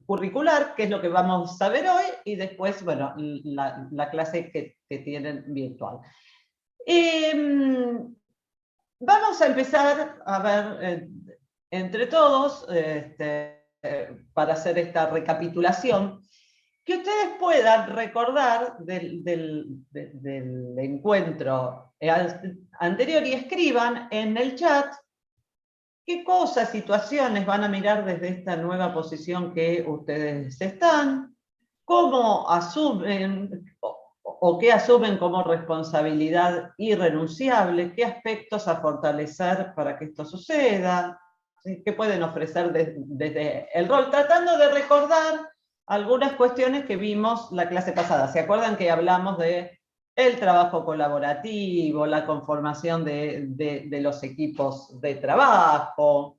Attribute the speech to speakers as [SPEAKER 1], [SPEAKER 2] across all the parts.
[SPEAKER 1] curricular, que es lo que vamos a ver hoy, y después, bueno, la clase que tienen virtual. Vamos a empezar a ver entre todos, para hacer esta recapitulación, que ustedes puedan recordar del encuentro anterior y escriban en el chat qué cosas, situaciones van a mirar desde esta nueva posición que ustedes están, cómo asumen o qué asumen como responsabilidad irrenunciable, qué aspectos a fortalecer para que esto suceda, ¿sí? Qué pueden ofrecer desde el rol, tratando de recordar algunas cuestiones que vimos la clase pasada. ¿Se acuerdan que hablamos de el trabajo colaborativo, la conformación de los equipos de trabajo,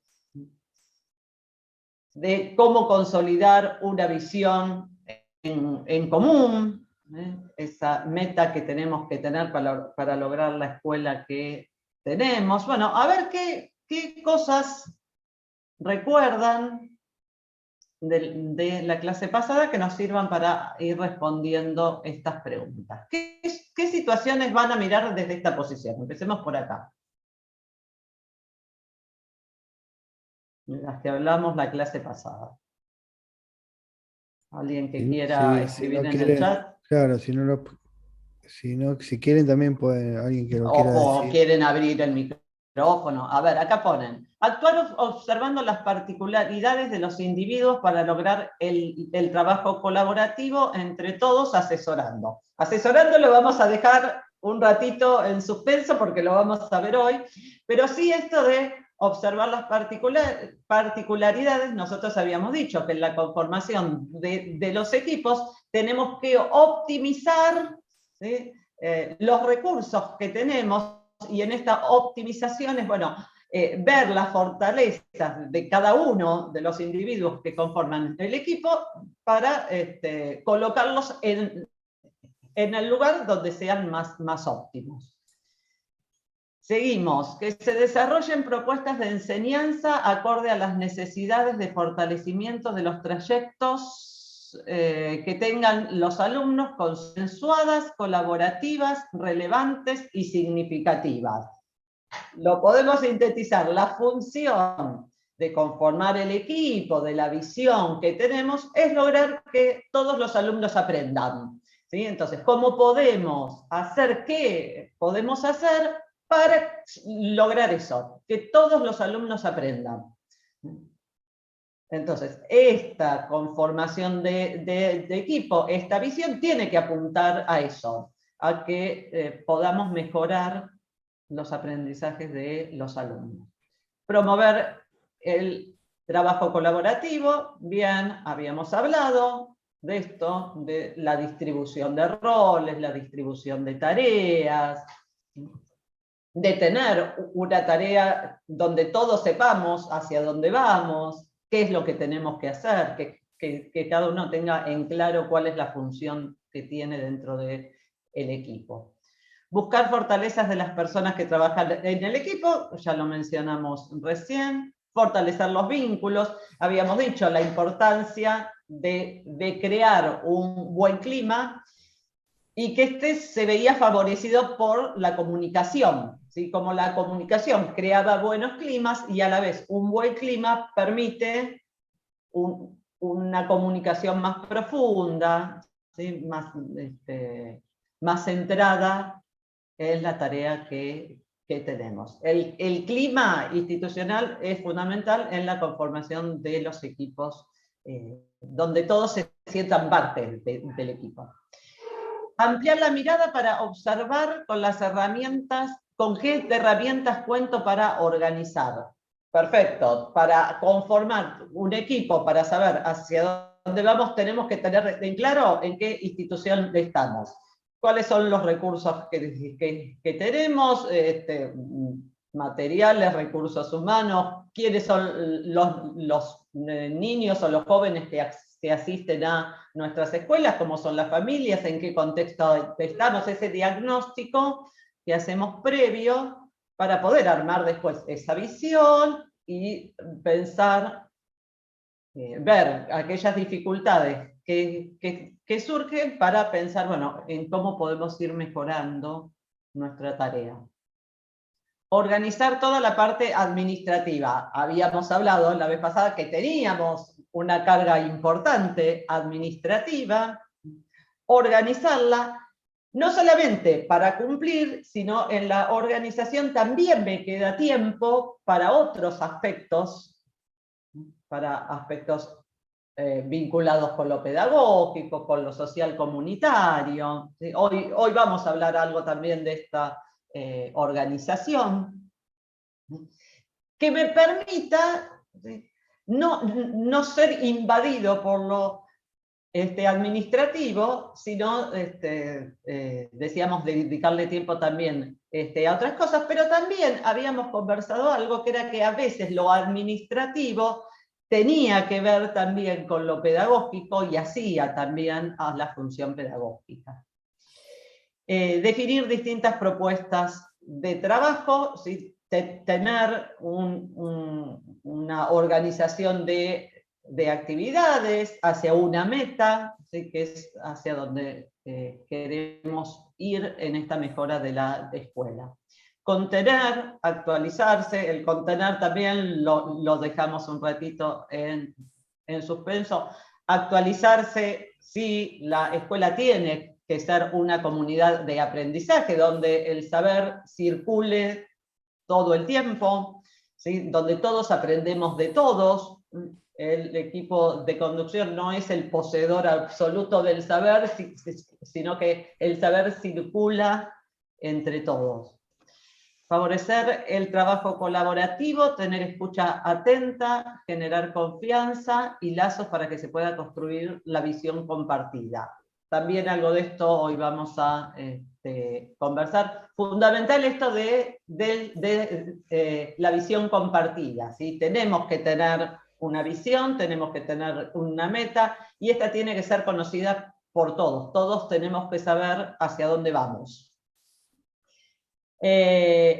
[SPEAKER 1] de cómo consolidar una visión en común, esa meta que tenemos que tener para lograr la escuela que tenemos? Bueno, a ver qué cosas recuerdan de la clase pasada que nos sirvan para ir respondiendo estas preguntas. ¿Qué situaciones van a mirar desde esta posición? Empecemos por acá. Las que hablamos la clase pasada. ¿Alguien que quiera escribir en el chat?
[SPEAKER 2] Claro, si quieren también pueden, alguien que lo quiera
[SPEAKER 1] O
[SPEAKER 2] decir.
[SPEAKER 1] quieren abrir el micrófono. A ver, acá ponen. Actuar observando las particularidades de los individuos para lograr el trabajo colaborativo entre todos, asesorando. Asesorando lo vamos a dejar un ratito en suspenso porque lo vamos a ver hoy, pero sí esto de observar las particularidades, nosotros habíamos dicho que en la conformación de los equipos tenemos que optimizar, ¿sí?, los recursos que tenemos, y en esta optimización es, bueno, ver las fortalezas de cada uno de los individuos que conforman el equipo para colocarlos en el lugar donde sean más óptimos. Seguimos, que se desarrollen propuestas de enseñanza acorde a las necesidades de fortalecimiento de los trayectos que tengan los alumnos, consensuadas, colaborativas, relevantes y significativas. Lo podemos sintetizar: la función de conformar el equipo, de la visión que tenemos, es lograr que todos los alumnos aprendan, ¿sí? Entonces, ¿cómo podemos hacer? ¿Qué podemos hacer para lograr eso? Que todos los alumnos aprendan. Entonces, esta conformación de equipo, esta visión, tiene que apuntar a eso, a que podamos mejorar los aprendizajes de los alumnos. Promover el trabajo colaborativo, bien, habíamos hablado de esto, de la distribución de roles, la distribución de tareas, de tener una tarea donde todos sepamos hacia dónde vamos, qué es lo que tenemos que hacer, que cada uno tenga en claro cuál es la función que tiene dentro del equipo. Buscar fortalezas de las personas que trabajan en el equipo, ya lo mencionamos recién. Fortalecer los vínculos, habíamos dicho la importancia de crear un buen clima, y que este se veía favorecido por la comunicación, ¿sí? Como la comunicación creaba buenos climas, y a la vez un buen clima permite una comunicación más profunda, ¿sí? Más centrada en la tarea que tenemos. El clima institucional es fundamental en la conformación de los equipos, donde todos se sientan parte del equipo. Ampliar la mirada para observar con las herramientas, con qué herramientas cuento para organizar. Perfecto, para conformar un equipo, para saber hacia dónde vamos, tenemos que tener en claro en qué institución estamos, cuáles son los recursos que tenemos, materiales, recursos humanos, quiénes son los niños o los jóvenes que asisten a nuestras escuelas, cómo son las familias, en qué contexto estamos, ese diagnóstico que hacemos previo para poder armar después esa visión y pensar ver aquellas dificultades que surgen para pensar, bueno, en cómo podemos ir mejorando nuestra tarea. Organizar toda la parte administrativa. Habíamos hablado la vez pasada que teníamos una carga importante administrativa. Organizarla, no solamente para cumplir, sino en la organización también me queda tiempo para otros aspectos, vinculados con lo pedagógico, con lo social comunitario. ¿Sí? Hoy vamos a hablar algo también de esta organización, que me permita, ¿sí?, no ser invadido por lo administrativo, sino, decíamos, dedicarle tiempo también a otras cosas, pero también habíamos conversado algo que era que a veces lo administrativo tenía que ver también con lo pedagógico y hacía también a la función pedagógica. Definir distintas propuestas de trabajo, ¿sí?, tener una organización de actividades hacia una meta, ¿sí?, que es hacia donde queremos ir en esta mejora de la escuela. Contener, actualizarse, el contener también lo dejamos un ratito en suspenso. Actualizarse, sí, la escuela tiene que ser una comunidad de aprendizaje, donde el saber circule todo el tiempo, ¿sí?, donde todos aprendemos de todos. El equipo de conducción no es el poseedor absoluto del saber, sino que el saber circula entre todos. Favorecer el trabajo colaborativo, tener escucha atenta, generar confianza y lazos para que se pueda construir la visión compartida. También algo de esto hoy vamos a conversar. Fundamental esto de la visión compartida, ¿sí? Tenemos que tener una visión, tenemos que tener una meta, y esta tiene que ser conocida por todos. Todos tenemos que saber hacia dónde vamos.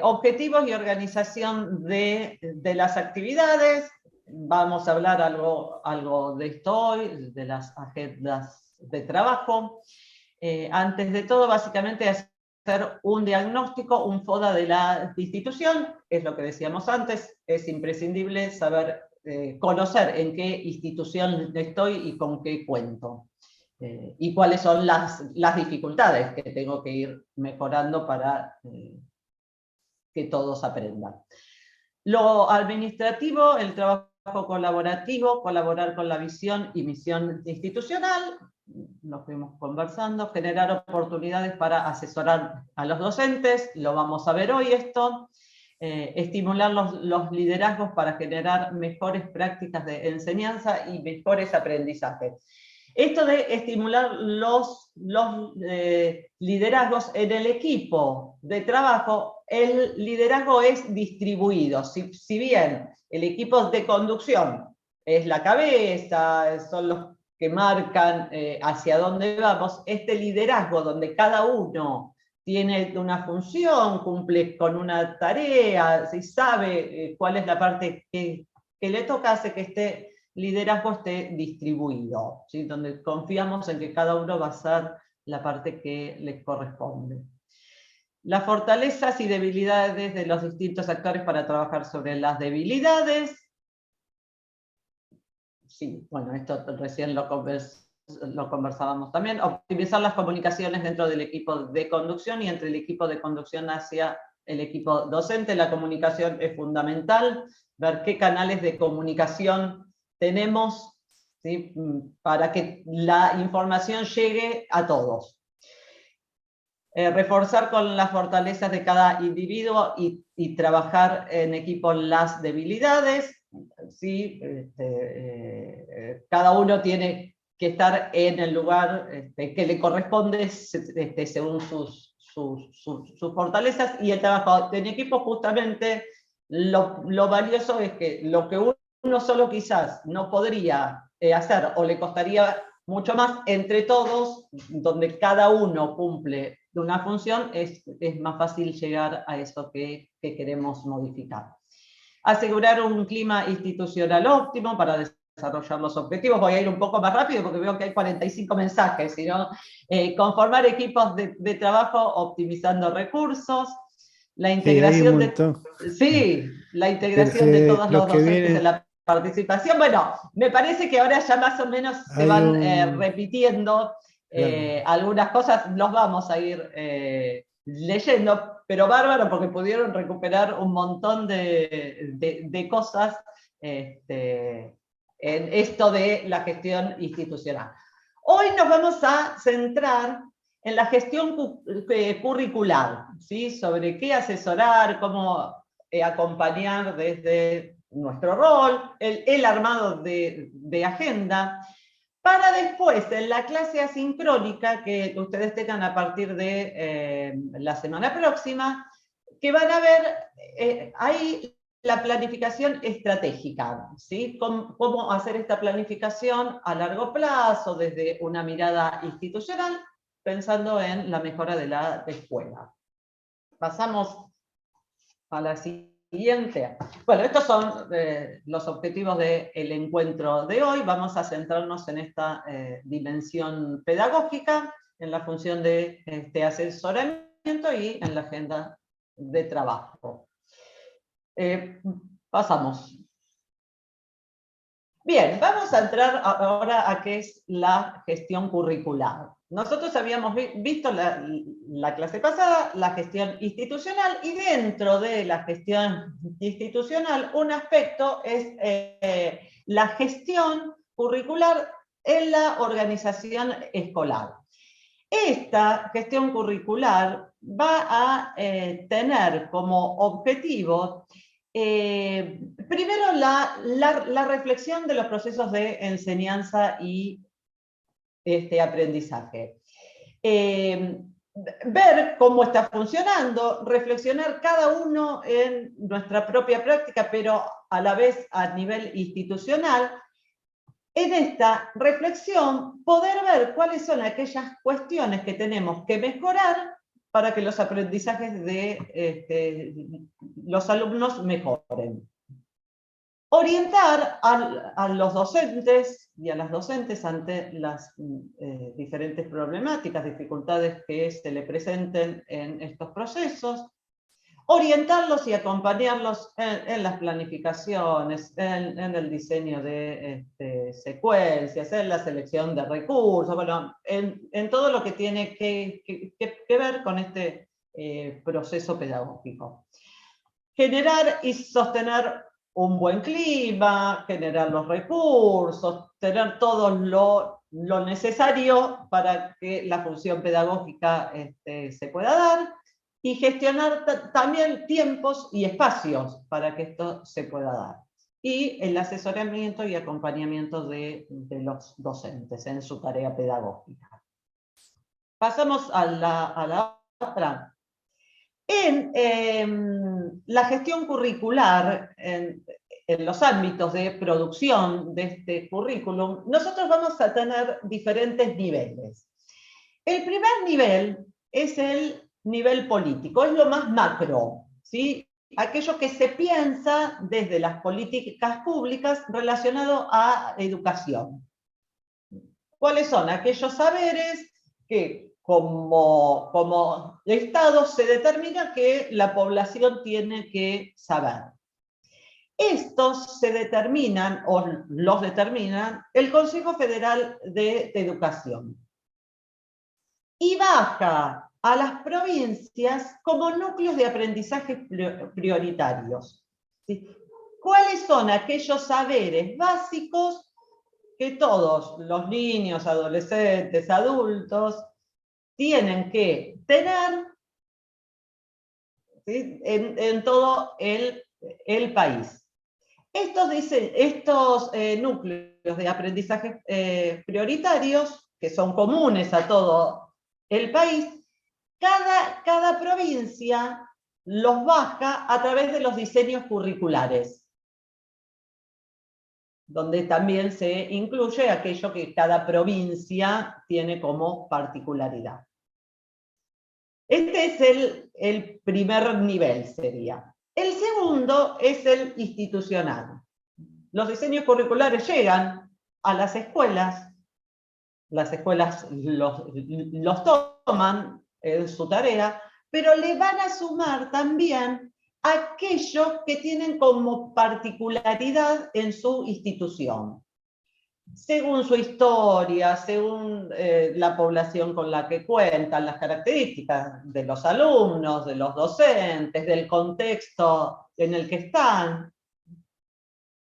[SPEAKER 1] Objetivos y organización de las actividades. Vamos a hablar algo de esto hoy, de las agendas de trabajo. Antes de todo, básicamente, hacer un diagnóstico, un FODA de la institución. Es lo que decíamos antes, es imprescindible saber, conocer en qué institución estoy y con qué cuento. Y cuáles son las dificultades que tengo que ir mejorando para que todos aprendan. Lo administrativo, el trabajo colaborativo, colaborar con la visión y misión institucional, lo fuimos conversando, generar oportunidades para asesorar a los docentes, lo vamos a ver hoy esto, estimular los liderazgos para generar mejores prácticas de enseñanza y mejores aprendizajes. Esto de estimular los liderazgos en el equipo de trabajo, el liderazgo es distribuido. Si bien el equipo de conducción es la cabeza, son los que marcan hacia dónde vamos, este liderazgo donde cada uno tiene una función, cumple con una tarea, si sabe cuál es la parte que le toca, hace que este liderazgo esté distribuido, ¿sí?, donde confiamos en que cada uno va a hacer la parte que les corresponde. Las fortalezas y debilidades de los distintos actores para trabajar sobre las debilidades. Sí, bueno, esto recién lo conversábamos también. Optimizar las comunicaciones dentro del equipo de conducción y entre el equipo de conducción hacia el equipo docente. La comunicación es fundamental, ver qué canales de comunicación tenemos, ¿sí?, para que la información llegue a todos. Reforzar con las fortalezas de cada individuo y trabajar en equipo las debilidades. ¿Sí? Cada uno tiene que estar en el lugar que le corresponde según sus fortalezas, y el trabajo en equipo, justamente lo valioso es que lo que uno solo quizás no podría hacer o le costaría mucho más, entre todos, donde cada uno cumple una función, es más fácil llegar a eso que queremos modificar. Asegurar un clima institucional óptimo para desarrollar los objetivos. Voy a ir un poco más rápido porque veo que hay 45 mensajes, sino conformar equipos de trabajo optimizando recursos, la
[SPEAKER 2] Sí, hay un
[SPEAKER 1] integración
[SPEAKER 2] montón.
[SPEAKER 1] la integración de todos
[SPEAKER 2] Los
[SPEAKER 1] los
[SPEAKER 2] que
[SPEAKER 1] docentes en
[SPEAKER 2] vienen,
[SPEAKER 1] la participación. Bueno, me parece que ahora ya más o menos se
[SPEAKER 2] hay
[SPEAKER 1] van
[SPEAKER 2] un...
[SPEAKER 1] repitiendo
[SPEAKER 2] Claro.
[SPEAKER 1] algunas cosas, los vamos a ir leyendo, pero bárbaro porque pudieron recuperar un montón de cosas en esto de la gestión institucional. Hoy nos vamos a centrar en la gestión curricular, ¿sí? Sobre qué asesorar, cómo acompañar desde nuestro rol, el armado de agenda, para después, en la clase asincrónica que ustedes tengan a partir de la semana próxima, que van a ver ahí la planificación estratégica, ¿sí? Cómo hacer esta planificación a largo plazo, desde una mirada institucional, pensando en la mejora de la escuela. Pasamos a la siguiente. Bueno, estos son los objetivos del encuentro de hoy. Vamos a centrarnos en esta dimensión pedagógica, en la función de asesoramiento y en la agenda de trabajo. Pasamos. Bien, vamos a entrar ahora a qué es la gestión curricular. Nosotros habíamos visto la clase pasada la gestión institucional, y dentro de la gestión institucional un aspecto es la gestión curricular en la organización escolar. Esta gestión curricular va a tener como objetivo primero la reflexión de los procesos de enseñanza y aprendizaje. Ver cómo está funcionando, reflexionar cada uno en nuestra propia práctica, pero a la vez a nivel institucional. En esta reflexión, poder ver cuáles son aquellas cuestiones que tenemos que mejorar para que los aprendizajes de los alumnos mejoren. Orientar a los docentes y a las docentes ante las diferentes problemáticas, dificultades que se le presenten en estos procesos. Orientarlos y acompañarlos en las planificaciones, en el diseño de secuencias, en la selección de recursos, bueno, en todo lo que tiene que ver con este proceso pedagógico. Generar y sostener un buen clima, generar los recursos, tener todo lo necesario para que la función pedagógica se pueda dar, y gestionar también tiempos y espacios para que esto se pueda dar. Y el asesoramiento y acompañamiento de los docentes en su tarea pedagógica. Pasamos a la otra. En la gestión curricular, en los ámbitos de producción de este currículum, nosotros vamos a tener diferentes niveles. El primer nivel es el nivel político, es lo más macro, ¿sí? Aquello que se piensa desde las políticas públicas relacionado a educación. ¿Cuáles son aquellos saberes que como Estado se determina que la población tiene que saber? Estos se determinan, o los determinan, el Consejo Federal de Educación. Y baja a las provincias como núcleos de aprendizaje prioritarios. ¿Sí? ¿Cuáles son aquellos saberes básicos que todos los niños, adolescentes, adultos tienen que tener, ¿sí? en todo el país? Estos núcleos de aprendizaje prioritarios, que son comunes a todo el país, cada provincia los baja a través de los diseños curriculares, donde también se incluye aquello que cada provincia tiene como particularidad. Este es el primer nivel, sería. El segundo es el institucional. los diseños curriculares llegan a las escuelas los toman en su tarea, pero le van a sumar también aquellos que tienen como particularidad en su institución, según su historia, según la población con la que cuentan, las características de los alumnos, de los docentes, del contexto en el que están.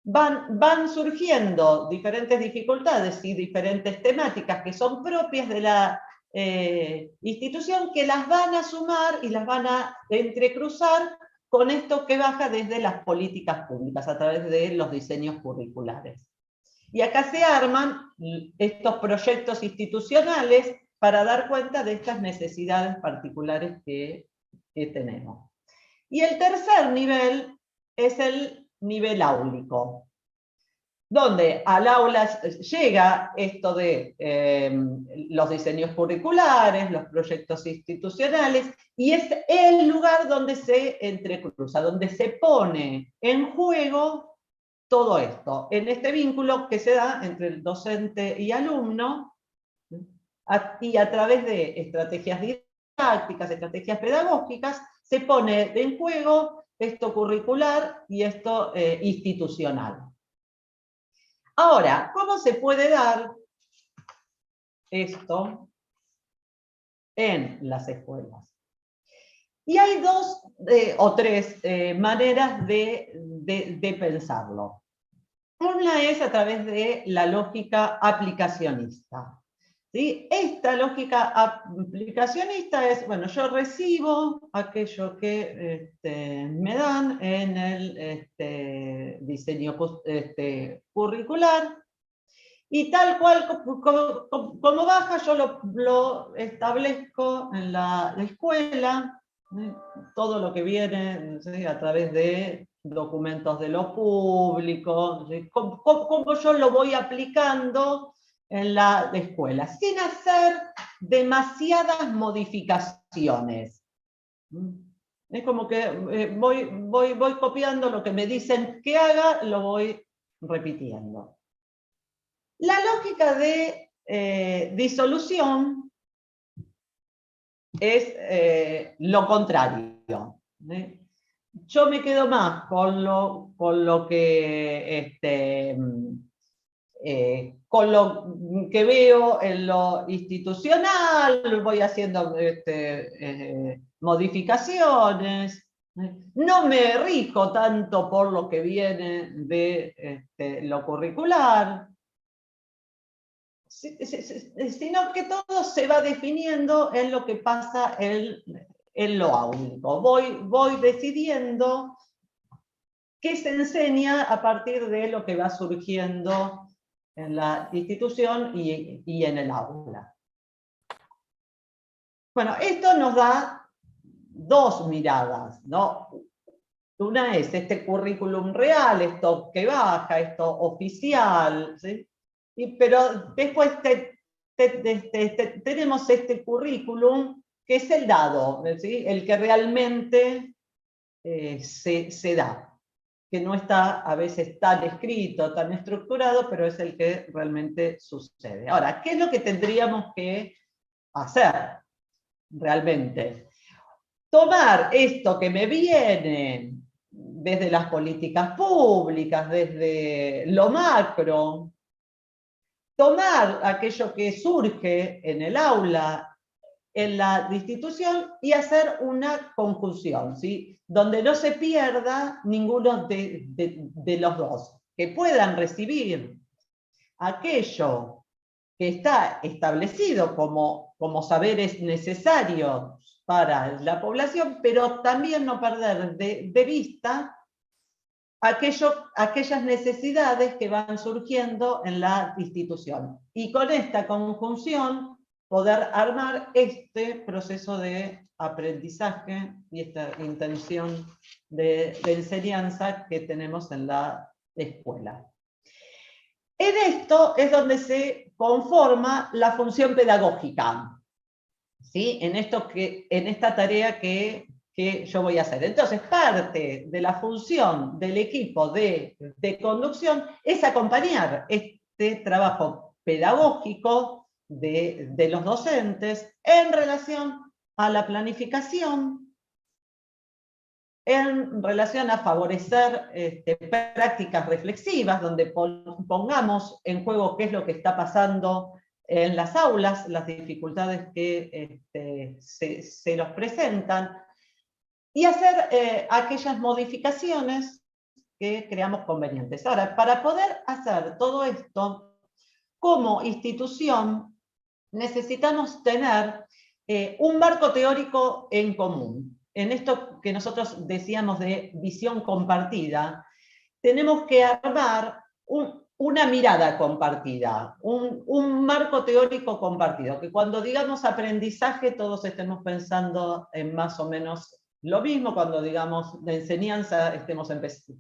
[SPEAKER 1] Van surgiendo diferentes dificultades y diferentes temáticas que son propias de la institución, que las van a sumar y las van a entrecruzar con esto que baja desde las políticas públicas, a través de los diseños curriculares. Y acá se arman estos proyectos institucionales para dar cuenta de estas necesidades particulares que tenemos. Y el tercer nivel es el nivel áulico, donde al aula llega esto de los diseños curriculares, los proyectos institucionales, y es el lugar donde se entrecruza, donde se pone en juego todo esto, en este vínculo que se da entre el docente y alumno, y a través de estrategias didácticas, estrategias pedagógicas, se pone en juego esto curricular y esto institucional. Ahora, ¿cómo se puede dar esto en las escuelas? Y hay dos o tres maneras de pensarlo. Una es a través de la lógica aplicacionista. ¿Sí? Esta lógica aplicacionista es, bueno, yo recibo aquello que me dan en el diseño curricular, y tal cual como baja, yo lo establezco en la escuela, todo lo que viene, ¿sí?, a través de documentos de lo público, ¿sí?, cómo yo lo voy aplicando en la escuela, sin hacer demasiadas modificaciones. Es como que voy copiando lo que me dicen que haga, lo voy repitiendo. La lógica de disolución es lo contrario. Yo me quedo más con lo que veo en lo institucional, voy haciendo modificaciones. No me rijo tanto por lo que viene de lo curricular, sino que todo se va definiendo en lo que pasa en lo áulico. Voy decidiendo qué se enseña a partir de lo que va surgiendo en la institución y en el aula. Bueno, esto nos da dos miradas, ¿no? Una es este currículum real, esto que baja, esto oficial, ¿sí? Pero después tenemos este currículum que es el dado, ¿sí?, el que realmente se da, que no está a veces tan escrito, tan estructurado, pero es el que realmente sucede. Ahora, ¿qué es lo que tendríamos que hacer realmente? Tomar esto que me viene desde las políticas públicas, desde lo macro, tomar aquello que surge en el aula, en la institución, y hacer una conjunción, ¿sí?, donde no se pierda ninguno de los dos, que puedan recibir aquello que está establecido como saberes necesarios para la población, pero también no perder de vista aquellas necesidades que van surgiendo en la institución. Y con esta conjunción poder armar este proceso de aprendizaje y esta intención de enseñanza que tenemos en la escuela. En esto es donde se conforma la función pedagógica, ¿sí?, en esta tarea que que yo voy a hacer. Entonces, parte de la función del equipo de conducción es acompañar este trabajo pedagógico de los docentes en relación a la planificación, en relación a favorecer prácticas reflexivas, donde pongamos en juego qué es lo que está pasando en las aulas, las dificultades que se nos presentan, y hacer aquellas modificaciones que creamos convenientes. Ahora, para poder hacer todo esto, como institución, necesitamos tener un marco teórico en común. En esto que nosotros decíamos de visión compartida, tenemos que armar una mirada compartida, un marco teórico compartido, que cuando digamos aprendizaje todos estemos pensando en más o menos lo mismo, cuando digamos de enseñanza estemos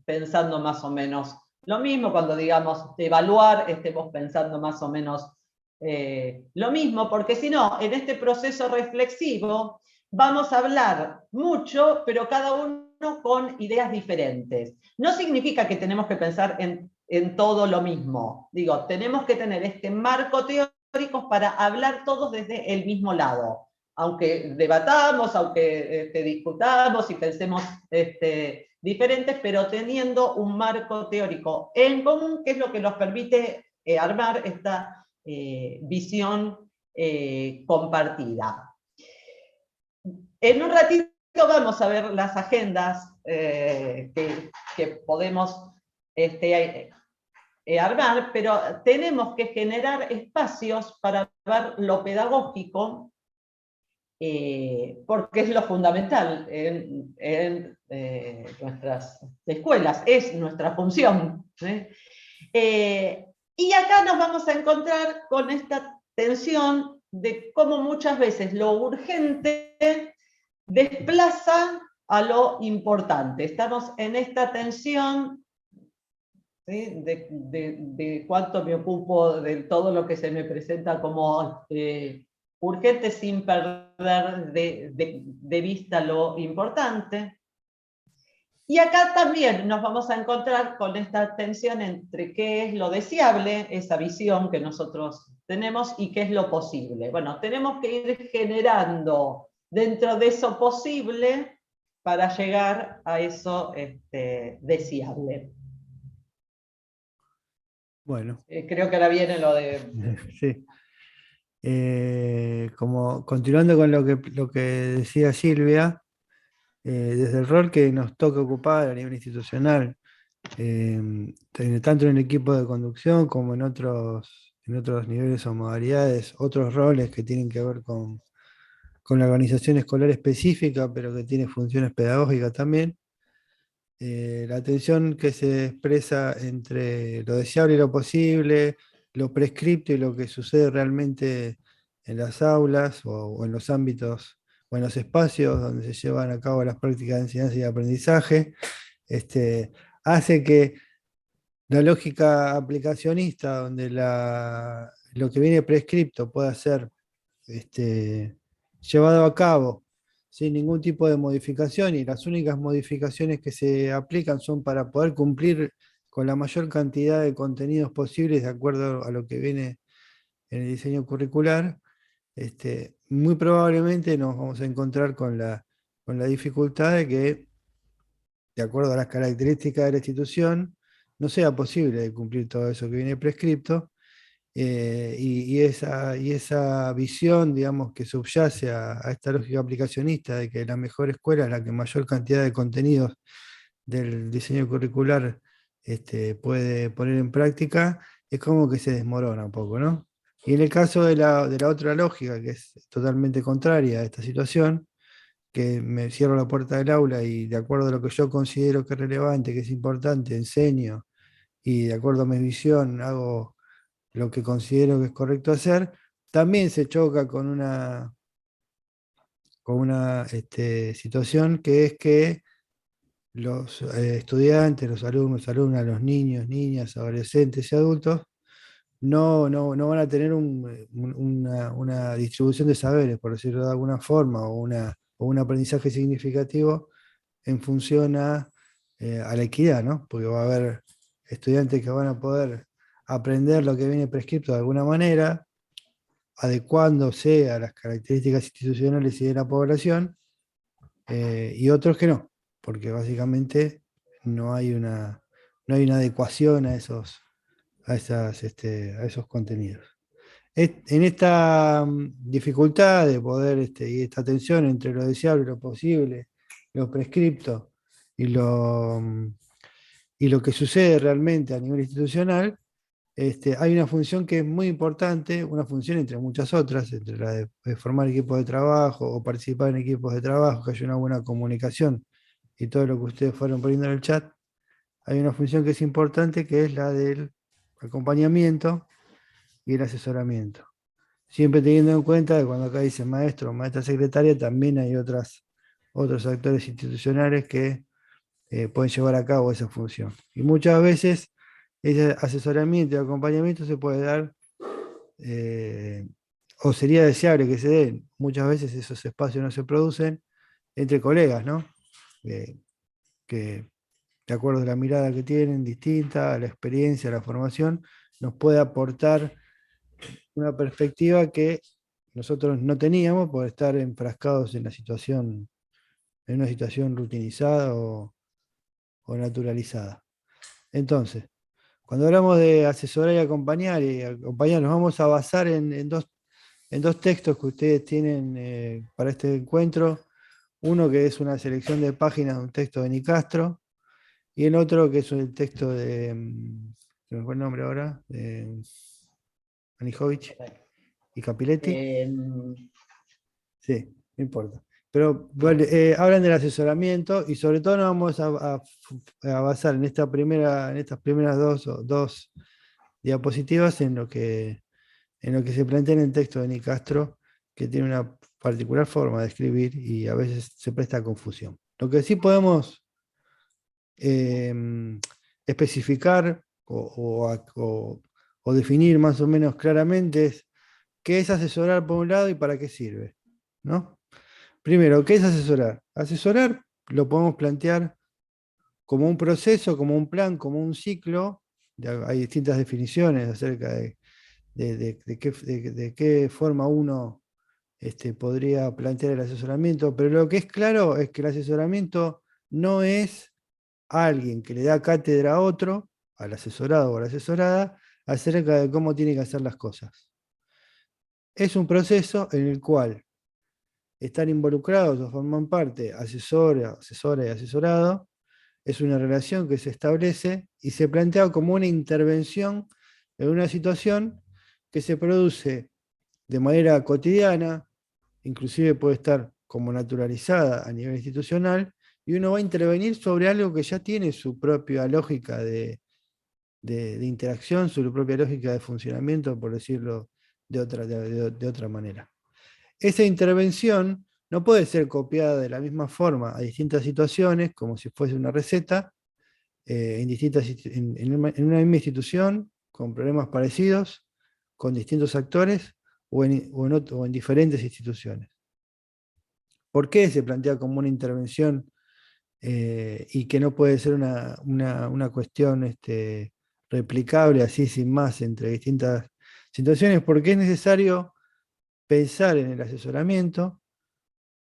[SPEAKER 1] pensando más o menos lo mismo, cuando digamos de evaluar estemos pensando más o menos lo mismo, porque si no, en este proceso reflexivo vamos a hablar mucho, pero cada uno con ideas diferentes. No significa que tenemos que pensar en todo lo mismo. Digo, tenemos que tener este marco teórico para hablar todos desde el mismo lado. Aunque debatamos, aunque discutamos y pensemos diferentes, pero teniendo un marco teórico en común, que es lo que nos permite armar esta visión compartida. En un ratito vamos a ver las agendas que podemos armar, pero tenemos que generar espacios para ver lo pedagógico, porque es lo fundamental en nuestras escuelas, es nuestra función. Y acá nos vamos a encontrar con esta tensión de cómo muchas veces lo urgente desplaza a lo importante. Estamos en esta tensión, ¿sí? de cuánto me ocupo de todo lo que se me presenta como urgente sin perder de vista lo importante. Y acá también nos vamos a encontrar con esta tensión entre qué es lo deseable, esa visión que nosotros tenemos, y qué es lo posible. Bueno, tenemos que ir generando dentro de eso posible para llegar a eso deseable.
[SPEAKER 2] Bueno.
[SPEAKER 1] Creo que ahora viene lo de...
[SPEAKER 2] Sí. Como continuando con lo que decía Silvia, desde el rol que nos toca ocupar a nivel institucional, tanto en el equipo de conducción como en otros niveles o modalidades, otros roles que tienen que ver con la organización escolar específica, pero que tiene funciones pedagógicas también. La tensión que se expresa entre lo deseable y lo posible, lo prescripto y lo que sucede realmente en las aulas o en los ámbitos o en los espacios donde se llevan a cabo las prácticas de enseñanza y aprendizaje, hace que la lógica aplicacionista, donde lo que viene prescripto pueda ser llevado a cabo sin ningún tipo de modificación, y las únicas modificaciones que se aplican son para poder cumplir con la mayor cantidad de contenidos posibles de acuerdo a lo que viene en el diseño curricular. Muy probablemente nos vamos a encontrar con la dificultad de que, de acuerdo a las características de la institución, no sea posible cumplir todo eso que viene prescripto. Y esa visión, digamos, que subyace a esta lógica aplicacionista de que la mejor escuela es la que mayor cantidad de contenidos del diseño curricular puede poner en práctica, es como que se desmorona un poco, ¿no? Y en el caso de la otra lógica, que es totalmente contraria a esta situación, que me cierro la puerta del aula y de acuerdo a lo que yo considero que es relevante, que es importante, enseño, y de acuerdo a mi visión hago lo que considero que es correcto hacer, también se choca con una situación que es que los estudiantes, los alumnos, alumnas, los niños, niñas, adolescentes y adultos no van a tener una distribución de saberes, por decirlo de alguna forma, o o un aprendizaje significativo en función a la equidad, ¿no? Porque va a haber estudiantes que van a poder aprender lo que viene prescripto de alguna manera, adecuándose a las características institucionales y de la población, y otros que no, porque básicamente no hay una adecuación a esos contenidos. En esta dificultad de poder, y esta tensión entre lo deseable y lo posible, lo prescripto y y lo que sucede realmente a nivel institucional, hay una función que es muy importante, una función entre muchas otras, entre la de formar equipos de trabajo o participar en equipos de trabajo, que haya una buena comunicación y todo lo que ustedes fueron poniendo en el chat. Hay una función que es importante, que es la del acompañamiento y el asesoramiento. Siempre teniendo en cuenta que cuando acá dice maestro o maestra secretaria, también hay otros actores institucionales que pueden llevar a cabo esa función. Y muchas veces ese asesoramiento y acompañamiento se puede dar, o sería deseable que se den, muchas veces esos espacios no se producen entre colegas, ¿no? Que de acuerdo a la mirada que tienen, distinta, a la experiencia, a la formación, nos puede aportar una perspectiva que nosotros no teníamos por estar enfrascados en en una situación rutinizada o naturalizada. Entonces, cuando hablamos de asesorar y acompañar, nos vamos a basar en dos textos que ustedes tienen para este encuentro. Uno que es una selección de páginas de un texto de Nicastro, y el otro que es el texto se me fue el nombre ahora, de Anijovic y Capiletti. Sí, no importa. Pero bueno, hablan del asesoramiento y sobre todo nos vamos a basar en estas primeras dos diapositivas en lo que se plantea en el texto de Nicastro, que tiene una particular forma de escribir y a veces se presta a confusión. Lo que sí podemos especificar o definir más o menos claramente es qué es asesorar por un lado y para qué sirve, ¿no? Primero, ¿qué es asesorar? Asesorar lo podemos plantear como un proceso, como un plan, como un ciclo. Hay distintas definiciones acerca de qué forma uno podría plantear el asesoramiento, pero lo que es claro es que el asesoramiento no es alguien que le da cátedra a otro, al asesorado o a la asesorada, acerca de cómo tiene que hacer las cosas. Es un proceso en el cual están involucrados o forman parte asesora y asesorado. Es una relación que se establece y se plantea como una intervención en una situación que se produce de manera cotidiana, inclusive puede estar como naturalizada a nivel institucional, y uno va a intervenir sobre algo que ya tiene su propia lógica de interacción, su propia lógica de funcionamiento, por decirlo de otra manera. Esa intervención no puede ser copiada de la misma forma a distintas situaciones, como si fuese una receta, en una misma institución, con problemas parecidos, con distintos actores o en diferentes instituciones. ¿Por qué se plantea como una intervención y que no puede ser una cuestión replicable así sin más entre distintas situaciones? Porque es necesario pensar en el asesoramiento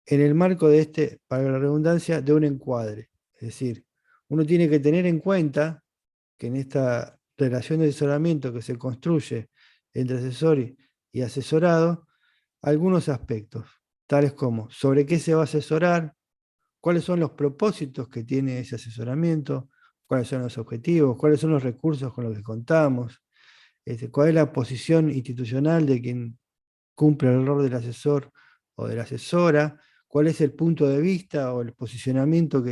[SPEAKER 2] en el marco de para la redundancia, de un encuadre. Es decir, uno tiene que tener en cuenta que en esta relación de asesoramiento que se construye entre asesor y asesorado, algunos aspectos, tales como sobre qué se va a asesorar, cuáles son los propósitos que tiene ese asesoramiento, cuáles son los objetivos, cuáles son los recursos con los que contamos, cuál es la posición institucional de quien cumple el rol del asesor o de la asesora, cuál es el punto de vista o el posicionamiento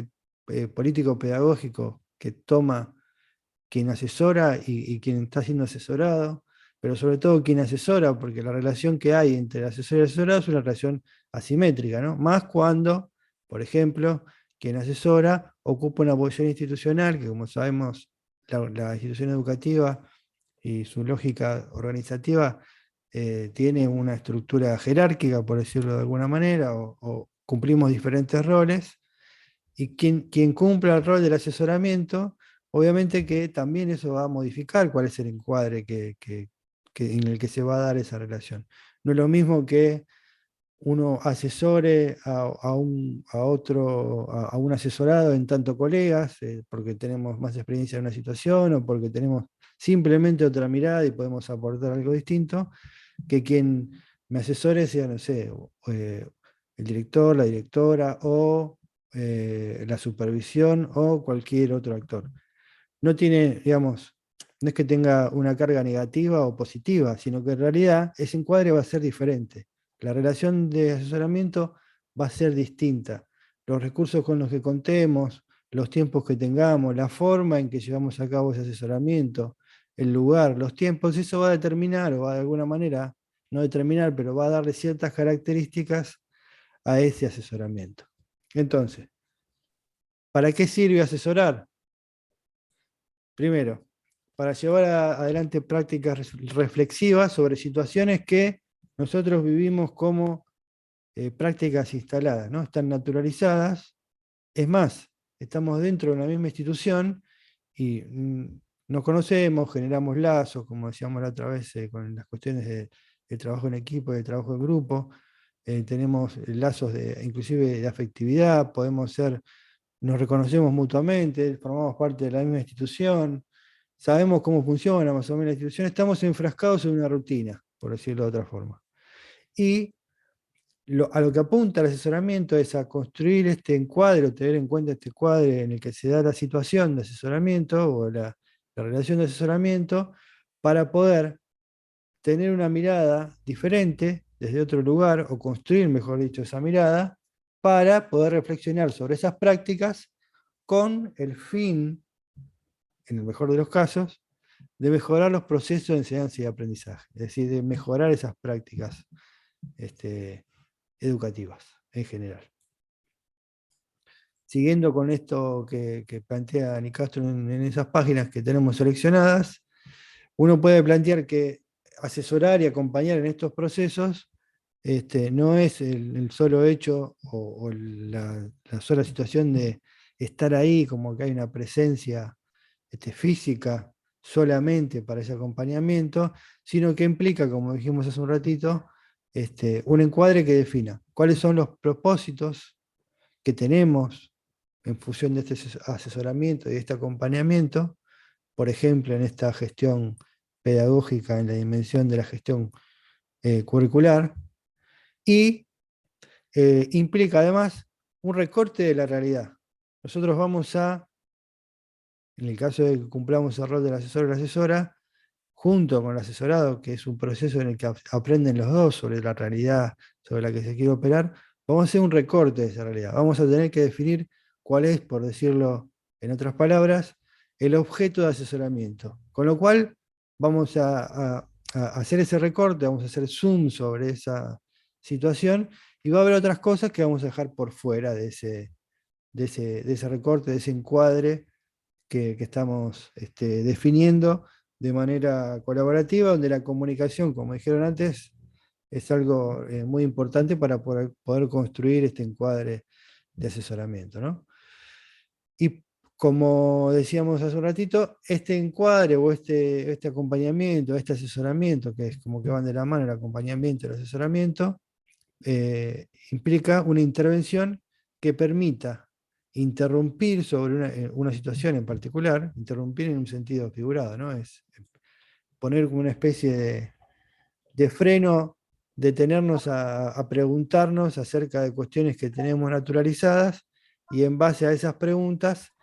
[SPEAKER 2] político-pedagógico que toma quien asesora y quien está siendo asesorado, pero sobre todo quien asesora, porque la relación que hay entre el asesor y el asesorado es una relación asimétrica, ¿no? Más cuando, por ejemplo, quien asesora ocupa una posición institucional, que como sabemos, la institución educativa y su lógica organizativa tiene una estructura jerárquica, por decirlo de alguna manera, o cumplimos diferentes roles, y quien cumpla el rol del asesoramiento, obviamente que también eso va a modificar cuál es el encuadre en el que se va a dar esa relación. No es lo mismo que uno asesore a un asesorado en tanto colegas, porque tenemos más experiencia en una situación o porque tenemos simplemente otra mirada y podemos aportar algo distinto, que quien me asesore sea, no sé, el director, la directora o la supervisión o cualquier otro actor. No tiene, digamos, no es que tenga una carga negativa o positiva, sino que en realidad ese encuadre va a ser diferente. La relación de asesoramiento va a ser distinta. Los recursos con los que contemos, los tiempos que tengamos, la forma en que llevamos a cabo ese asesoramiento, el lugar, los tiempos, eso va a determinar o va de alguna manera, no determinar, pero va a darle ciertas características a ese asesoramiento. Entonces, ¿para qué sirve asesorar? Primero, para llevar adelante prácticas reflexivas sobre situaciones que nosotros vivimos como prácticas instaladas, ¿no? Están naturalizadas. Es más, estamos dentro de una misma institución y nos conocemos, generamos lazos, como decíamos la otra vez, con las cuestiones de trabajo en equipo, de trabajo en grupo. Tenemos lazos inclusive de afectividad, nos reconocemos mutuamente, formamos parte de la misma institución, sabemos cómo funciona más o menos la institución, estamos enfrascados en una rutina, por decirlo de otra forma. Y a lo que apunta el asesoramiento es a construir este encuadre, o tener en cuenta este cuadro en el que se da la situación de asesoramiento o la relación de asesoramiento, para poder tener una mirada diferente desde otro lugar, o construir, mejor dicho, esa mirada, para poder reflexionar sobre esas prácticas con el fin, en el mejor de los casos, de mejorar los procesos de enseñanza y aprendizaje, es decir, de mejorar esas prácticas educativas en general. Siguiendo con esto que plantea Nicastro en esas páginas que tenemos seleccionadas, uno puede plantear que asesorar y acompañar en estos procesos no es el solo hecho o la sola situación de estar ahí, como que hay una presencia física solamente para ese acompañamiento, sino que implica, como dijimos hace un ratito, un encuadre que defina cuáles son los propósitos que tenemos en función de este asesoramiento y de este acompañamiento, por ejemplo, en esta gestión pedagógica, en la dimensión de la gestión curricular, y implica además un recorte de la realidad. Nosotros vamos a, en el caso de que cumplamos el rol del asesor o la asesora, junto con el asesorado, que es un proceso en el que aprenden los dos sobre la realidad sobre la que se quiere operar, vamos a hacer un recorte de esa realidad. Vamos a tener que definir cuál es, por decirlo en otras palabras, el objeto de asesoramiento. Con lo cual, vamos a hacer ese recorte, vamos a hacer zoom sobre esa situación, y va a haber otras cosas que vamos a dejar por fuera de ese recorte, de ese encuadre que estamos definiendo de manera colaborativa, donde la comunicación, como dijeron antes, es algo muy importante para poder construir este encuadre de asesoramiento, ¿no? Y como decíamos hace un ratito, este encuadre o este acompañamiento, este asesoramiento, que es como que van de la mano el acompañamiento y el asesoramiento, implica una intervención que permita interrumpir sobre una situación en particular, interrumpir en un sentido figurado, ¿no? Es poner como una especie de freno, detenernos a preguntarnos acerca de cuestiones que tenemos naturalizadas, y en base a esas preguntas,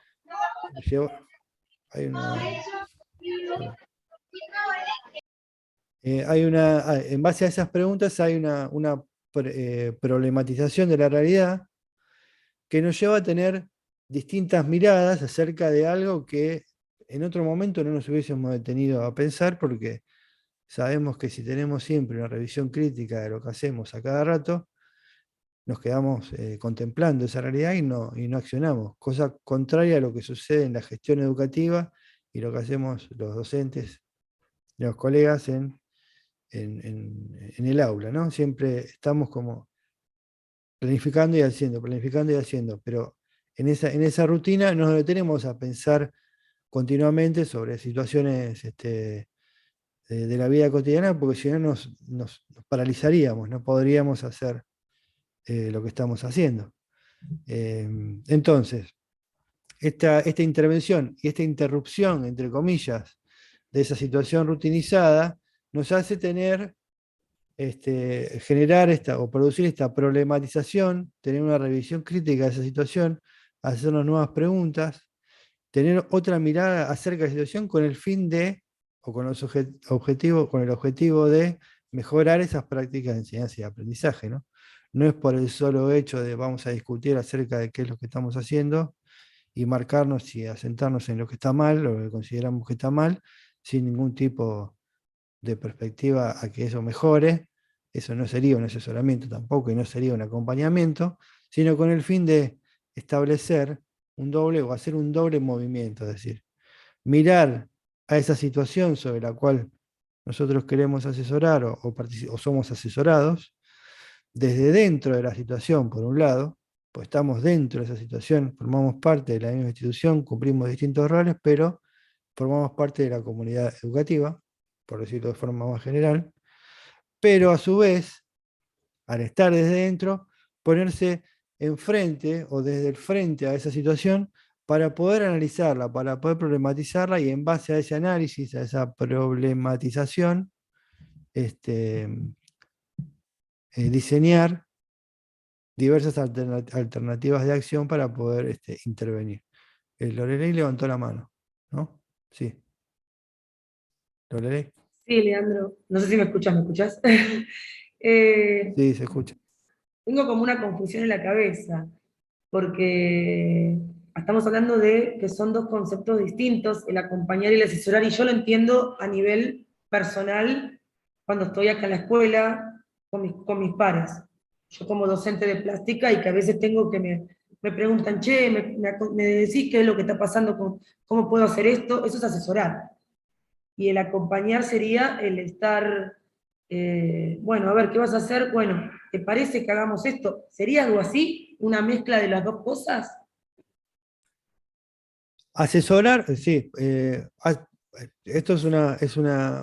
[SPEAKER 2] hay una, en base a esas preguntas hay una problematización de la realidad que nos lleva a tener distintas miradas acerca de algo que en otro momento no nos hubiésemos detenido a pensar, porque sabemos que si tenemos siempre una revisión crítica de lo que hacemos a cada rato, nos quedamos contemplando esa realidad y no accionamos, cosa contraria a lo que sucede en la gestión educativa y lo que hacemos los docentes y los colegas en el aula, ¿no? Siempre estamos como planificando y haciendo, pero en esa rutina nos detenemos a pensar continuamente sobre situaciones de la vida cotidiana, porque si no nos paralizaríamos, no podríamos hacer lo que estamos haciendo. Entonces, esta intervención y esta interrupción, entre comillas, de esa situación rutinizada, nos hace generar o producir esta problematización, tener una revisión crítica de esa situación, hacernos nuevas preguntas, tener otra mirada acerca de la situación con el fin de, o con, con el objetivo de mejorar esas prácticas de enseñanza y aprendizaje, ¿no? No es por el solo hecho de vamos a discutir acerca de qué es lo que estamos haciendo y marcarnos y asentarnos en lo que está mal, o lo que consideramos que está mal, sin ningún tipo de perspectiva a que eso mejore. Eso no sería un asesoramiento tampoco y no sería un acompañamiento, sino con el fin de establecer un doble o hacer un doble movimiento, es decir, mirar a esa situación sobre la cual nosotros queremos asesorar o somos asesorados, desde dentro de la situación, por un lado, pues estamos dentro de esa situación, formamos parte de la misma institución, cumplimos distintos roles, pero formamos parte de la comunidad educativa, por decirlo de forma más general, pero a su vez, al estar desde dentro, ponerse enfrente o desde el frente a esa situación para poder analizarla, para poder problematizarla y en base a ese análisis, a esa problematización, diseñar diversas alternativas de acción para poder intervenir. Lorelei levantó la mano, ¿no? Sí. ¿Lorelei?
[SPEAKER 3] Sí, Leandro, no sé si me escuchas, ¿me escuchas? Eh,
[SPEAKER 2] Sí, se escucha.
[SPEAKER 3] tengo como una confusión en la cabeza, porque estamos hablando de que son dos conceptos distintos, el acompañar y el asesorar, y yo lo entiendo a nivel personal cuando estoy acá en la escuela con mis pares. Yo como docente de plástica y que a veces tengo que me preguntan, che, me decís qué es lo que está pasando, cómo puedo hacer esto, eso es asesorar. Y el acompañar sería el estar, bueno, a ver, ¿qué vas a hacer? Bueno, ¿te parece que hagamos esto? ¿Sería algo así? ¿Una mezcla de las dos cosas?
[SPEAKER 2] Asesorar, sí. Esto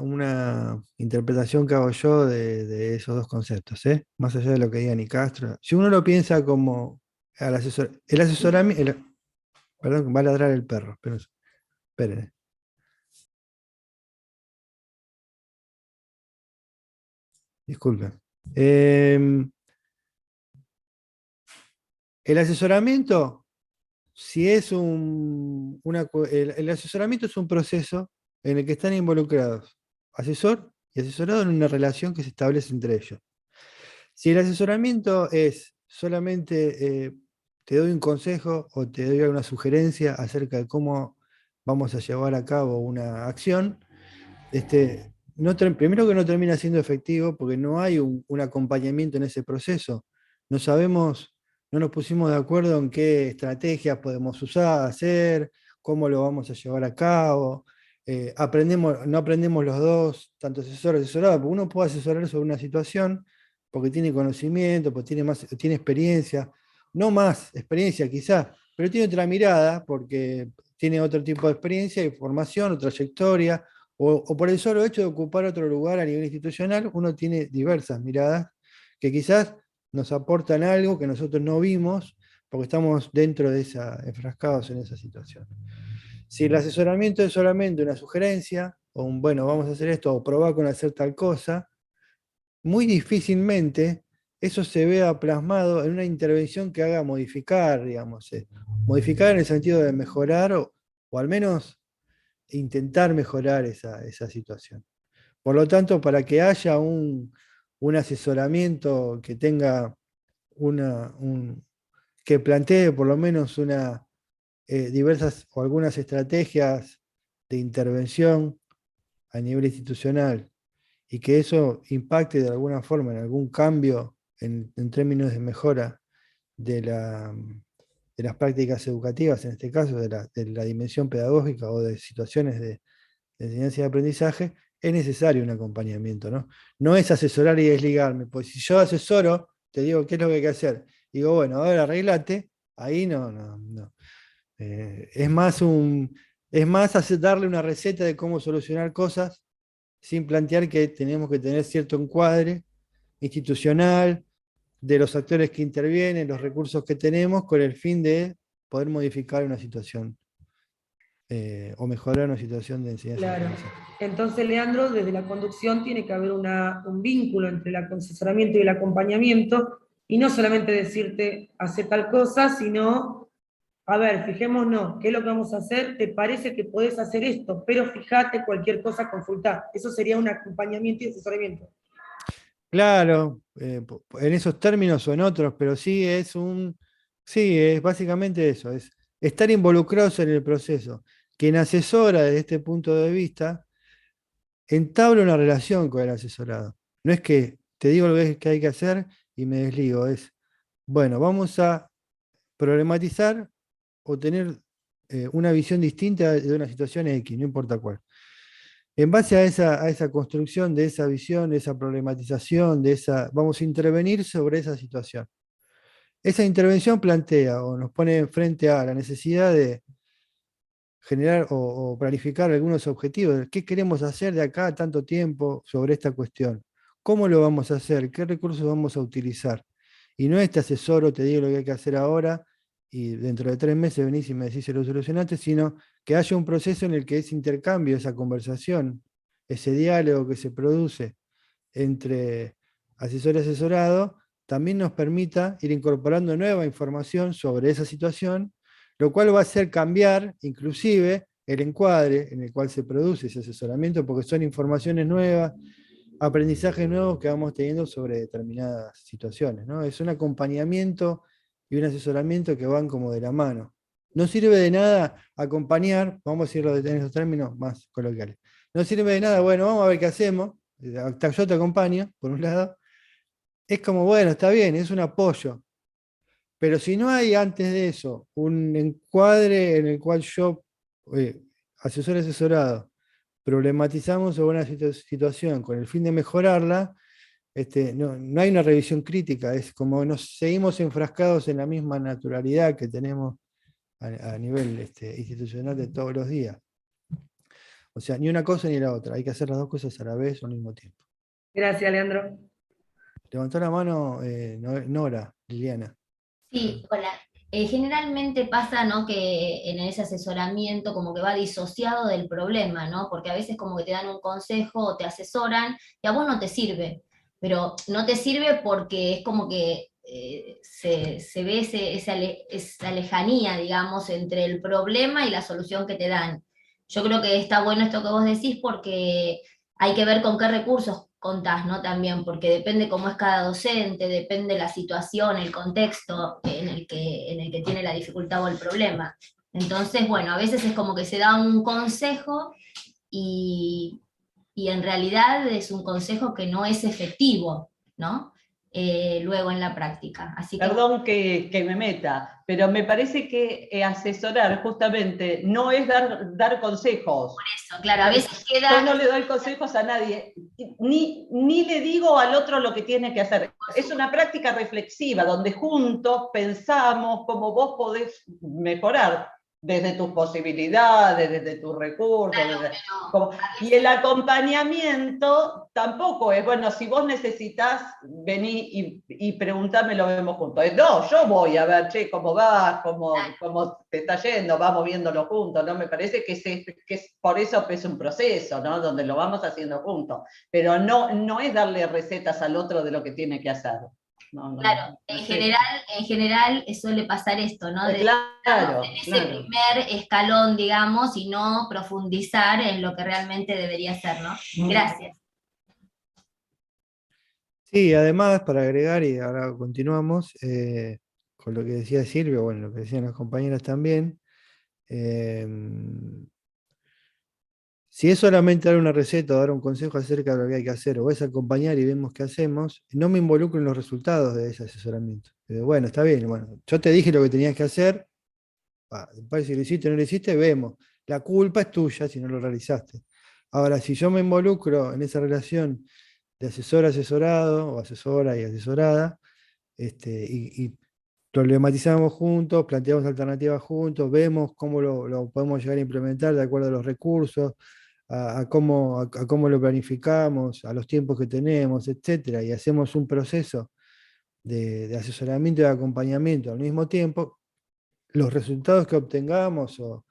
[SPEAKER 2] una interpretación que hago yo de esos dos conceptos, ¿eh? Más allá de lo que diga Ni Castro. Si uno lo piensa como el asesoramiento, perdón, va a ladrar el perro, pero esperen. Disculpen. El asesoramiento, si es el asesoramiento es un proceso en el que están involucrados asesor y asesorado en una relación que se establece entre ellos. Si el asesoramiento es solamente te doy un consejo o te doy una sugerencia acerca de cómo vamos a llevar a cabo una acción, primero que no termina siendo efectivo porque no hay un acompañamiento en ese proceso. No sabemos, no nos pusimos de acuerdo en qué estrategias podemos usar, hacer, cómo lo vamos a llevar a cabo. No aprendemos los dos, tanto asesor y asesorado, porque uno puede asesorar sobre una situación porque tiene conocimiento, porque tiene experiencia, no más experiencia quizás, pero tiene otra mirada porque tiene otro tipo de experiencia y formación o trayectoria o por el solo hecho de ocupar otro lugar a nivel institucional, uno tiene diversas miradas que quizás nos aportan algo que nosotros no vimos porque estamos dentro de enfrascados en esa situación. Si el asesoramiento es solamente una sugerencia, o bueno, vamos a hacer esto, o probar con hacer tal cosa, muy difícilmente eso se vea plasmado en una intervención que haga modificar, digamos, modificar en el sentido de mejorar o al menos intentar mejorar esa situación. Por lo tanto, para que haya un asesoramiento que tenga que plantee por lo menos diversas o algunas estrategias de intervención a nivel institucional y que eso impacte de alguna forma en algún cambio en términos de mejora de, de las prácticas educativas, en este caso de la dimensión pedagógica o de situaciones de enseñanza y aprendizaje, es necesario un acompañamiento, ¿no? No es asesorar y desligarme, pues si yo asesoro, te digo qué es lo que hay que hacer, digo, bueno, ahora arreglate, ahí no. Es más darle una receta de cómo solucionar cosas sin plantear que tenemos que tener cierto encuadre institucional de los actores que intervienen, los recursos que tenemos, con el fin de poder modificar una situación o mejorar una situación de enseñanza y
[SPEAKER 3] Claro.
[SPEAKER 2] aprendizaje.
[SPEAKER 3] Entonces, Leandro, desde la conducción tiene que haber un vínculo entre el asesoramiento y el acompañamiento, y no solamente decirte, hace tal cosa, sino, a ver, fijémonos, ¿qué es lo que vamos a hacer? ¿Te parece que podés hacer esto? Pero fíjate, cualquier cosa, consultá. Eso sería un acompañamiento y asesoramiento.
[SPEAKER 2] Claro, en esos términos o en otros, pero sí, es básicamente eso, es estar involucrados en el proceso. Quien asesora desde este punto de vista entabla una relación con el asesorado. No es que te digo lo que hay que hacer y me desligo, es, bueno, vamos a problematizar o tener una visión distinta de una situación X, no importa cuál. En base a esa construcción de esa visión, de esa problematización, vamos a intervenir sobre esa situación. Esa intervención plantea o nos pone frente a la necesidad de generar o planificar algunos objetivos. ¿Qué queremos hacer de acá a tanto tiempo sobre esta cuestión? ¿Cómo lo vamos a hacer? ¿Qué recursos vamos a utilizar? Y no este asesor te digo lo que hay que hacer ahora y dentro de 3 meses venís y me decís si lo solucionaste, sino que haya un proceso en el que ese intercambio, esa conversación, ese diálogo que se produce entre asesor y asesorado, también nos permita ir incorporando nueva información sobre esa situación, lo cual va a hacer cambiar inclusive el encuadre en el cual se produce ese asesoramiento, porque son informaciones nuevas, aprendizajes nuevos que vamos teniendo sobre determinadas situaciones, ¿no? Es un acompañamiento y un asesoramiento que van como de la mano. No sirve de nada acompañar, vamos a decirlo en esos términos más coloquiales. No sirve de nada, bueno, vamos a ver qué hacemos. Yo te acompaño, por un lado. Es como, bueno, está bien, es un apoyo. Pero si no hay antes de eso un encuadre en el cual yo, asesor asesorado, problematizamos sobre una situación con el fin de mejorarla, no hay una revisión crítica, es como nos seguimos enfrascados en la misma naturalidad que tenemos a nivel institucional de todos los días. O sea, ni una cosa ni la otra, hay que hacer las dos cosas a la vez o al mismo tiempo.
[SPEAKER 3] Gracias, Leandro.
[SPEAKER 2] Levantó la mano Nora, Liliana.
[SPEAKER 4] Sí, hola. Generalmente pasa, ¿no? Que en ese asesoramiento como que va disociado del problema, ¿no? Porque a veces como que te dan un consejo o te asesoran y a vos no te sirve, pero no te sirve porque es como que se ve esa lejanía, digamos, entre el problema y la solución que te dan. Yo creo que está bueno esto que vos decís porque hay que ver con qué recursos contás, ¿no? También, porque depende cómo es cada docente, depende la situación, el contexto en el que tiene la dificultad o el problema. Entonces, bueno, a veces es como que se da un consejo y, y en realidad es un consejo que no es efectivo, ¿no? Luego en la práctica. Así que,
[SPEAKER 1] Perdón que me meta, pero me parece que asesorar justamente no es dar consejos.
[SPEAKER 4] por eso, claro, a veces
[SPEAKER 1] Yo
[SPEAKER 4] queda...
[SPEAKER 1] no le doy consejos a nadie, ni le digo al otro lo que tiene que hacer. Es una práctica reflexiva donde juntos pensamos cómo vos podés mejorar desde tus posibilidades, desde tus recursos.
[SPEAKER 4] Claro,
[SPEAKER 1] Y el acompañamiento tampoco es, bueno, si vos necesitas venir y preguntarme, lo vemos juntos. No, yo voy a ver, che, cómo vas, cómo te está yendo, vamos viéndolo juntos, ¿no? Me parece que por eso es un proceso, ¿no? Donde lo vamos haciendo juntos. Pero no es darle recetas al otro de lo que tiene que hacer.
[SPEAKER 4] Claro, en general suele pasar esto, ¿no? De
[SPEAKER 1] Claro,
[SPEAKER 4] en ese primer escalón, digamos, y no profundizar en lo que realmente debería ser, ¿no? Gracias.
[SPEAKER 2] Sí, además, para agregar, y ahora continuamos, con lo que decía Silvio, bueno, lo que decían las compañeras también, si es solamente dar una receta o dar un consejo acerca de lo que hay que hacer, o es acompañar y vemos qué hacemos, no me involucro en los resultados de ese asesoramiento. Bueno, está bien, bueno, yo te dije lo que tenías que hacer, después si lo hiciste o no lo hiciste, vemos. La culpa es tuya si no lo realizaste. Ahora, si yo me involucro en esa relación de asesor-asesorado, o asesora y asesorada, y problematizamos juntos, planteamos alternativas juntos, vemos cómo lo podemos llegar a implementar de acuerdo a los recursos, a cómo lo planificamos, a los tiempos que tenemos, etcétera, y hacemos un proceso de asesoramiento y de acompañamiento al mismo tiempo. Los resultados que obtengamos o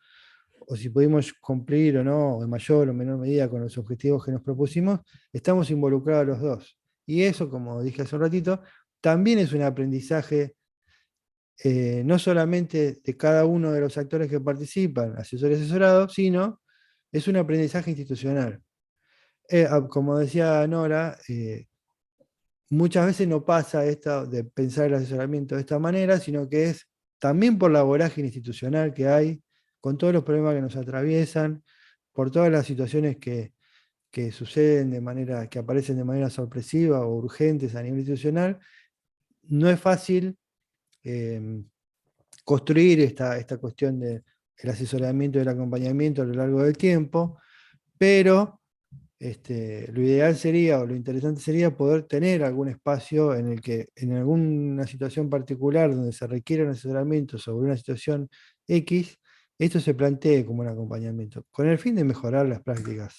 [SPEAKER 2] si pudimos cumplir o no, en mayor o menor medida con los objetivos que nos propusimos, estamos involucrados los dos. Y eso, como dije hace un ratito, también es un aprendizaje no solamente de cada uno de los actores que participan, asesores y asesorados, sino es un aprendizaje institucional. Como decía Nora, muchas veces no pasa esto de pensar el asesoramiento de esta manera, sino que es también por la vorágine institucional que hay, con todos los problemas que nos atraviesan, por todas las situaciones que suceden de manera, que aparecen de manera sorpresiva o urgentes a nivel institucional. No es fácil construir esta cuestión del asesoramiento y el acompañamiento a lo largo del tiempo, pero lo ideal sería, o lo interesante sería poder tener algún espacio en el que en alguna situación particular donde se requiere un asesoramiento sobre una situación X, esto se plantee como un acompañamiento, con el fin de mejorar las prácticas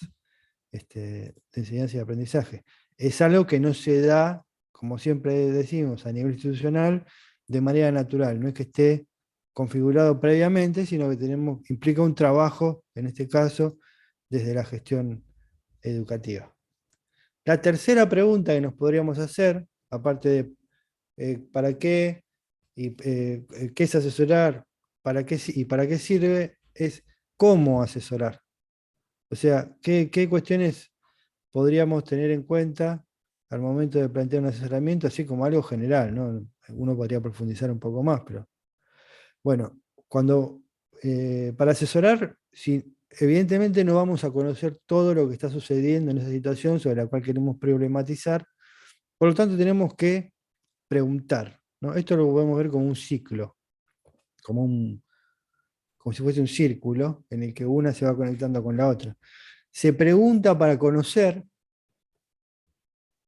[SPEAKER 2] de enseñanza y aprendizaje. Es algo que no se da, como siempre decimos, a nivel institucional, de manera natural, no es que esté configurado previamente, sino que implica un trabajo, en este caso, desde la gestión educativa. La tercera pregunta que nos podríamos hacer, aparte de para qué, y qué es asesorar, y para qué sirve, es cómo asesorar. O sea, qué cuestiones podríamos tener en cuenta al momento de plantear un asesoramiento, así como algo general, ¿no? Uno podría profundizar un poco más, pero bueno, para asesorar, evidentemente no vamos a conocer todo lo que está sucediendo en esa situación sobre la cual queremos problematizar, por lo tanto tenemos que preguntar, ¿no? Esto lo podemos ver como un ciclo, como si fuese un círculo en el que una se va conectando con la otra. Se pregunta para conocer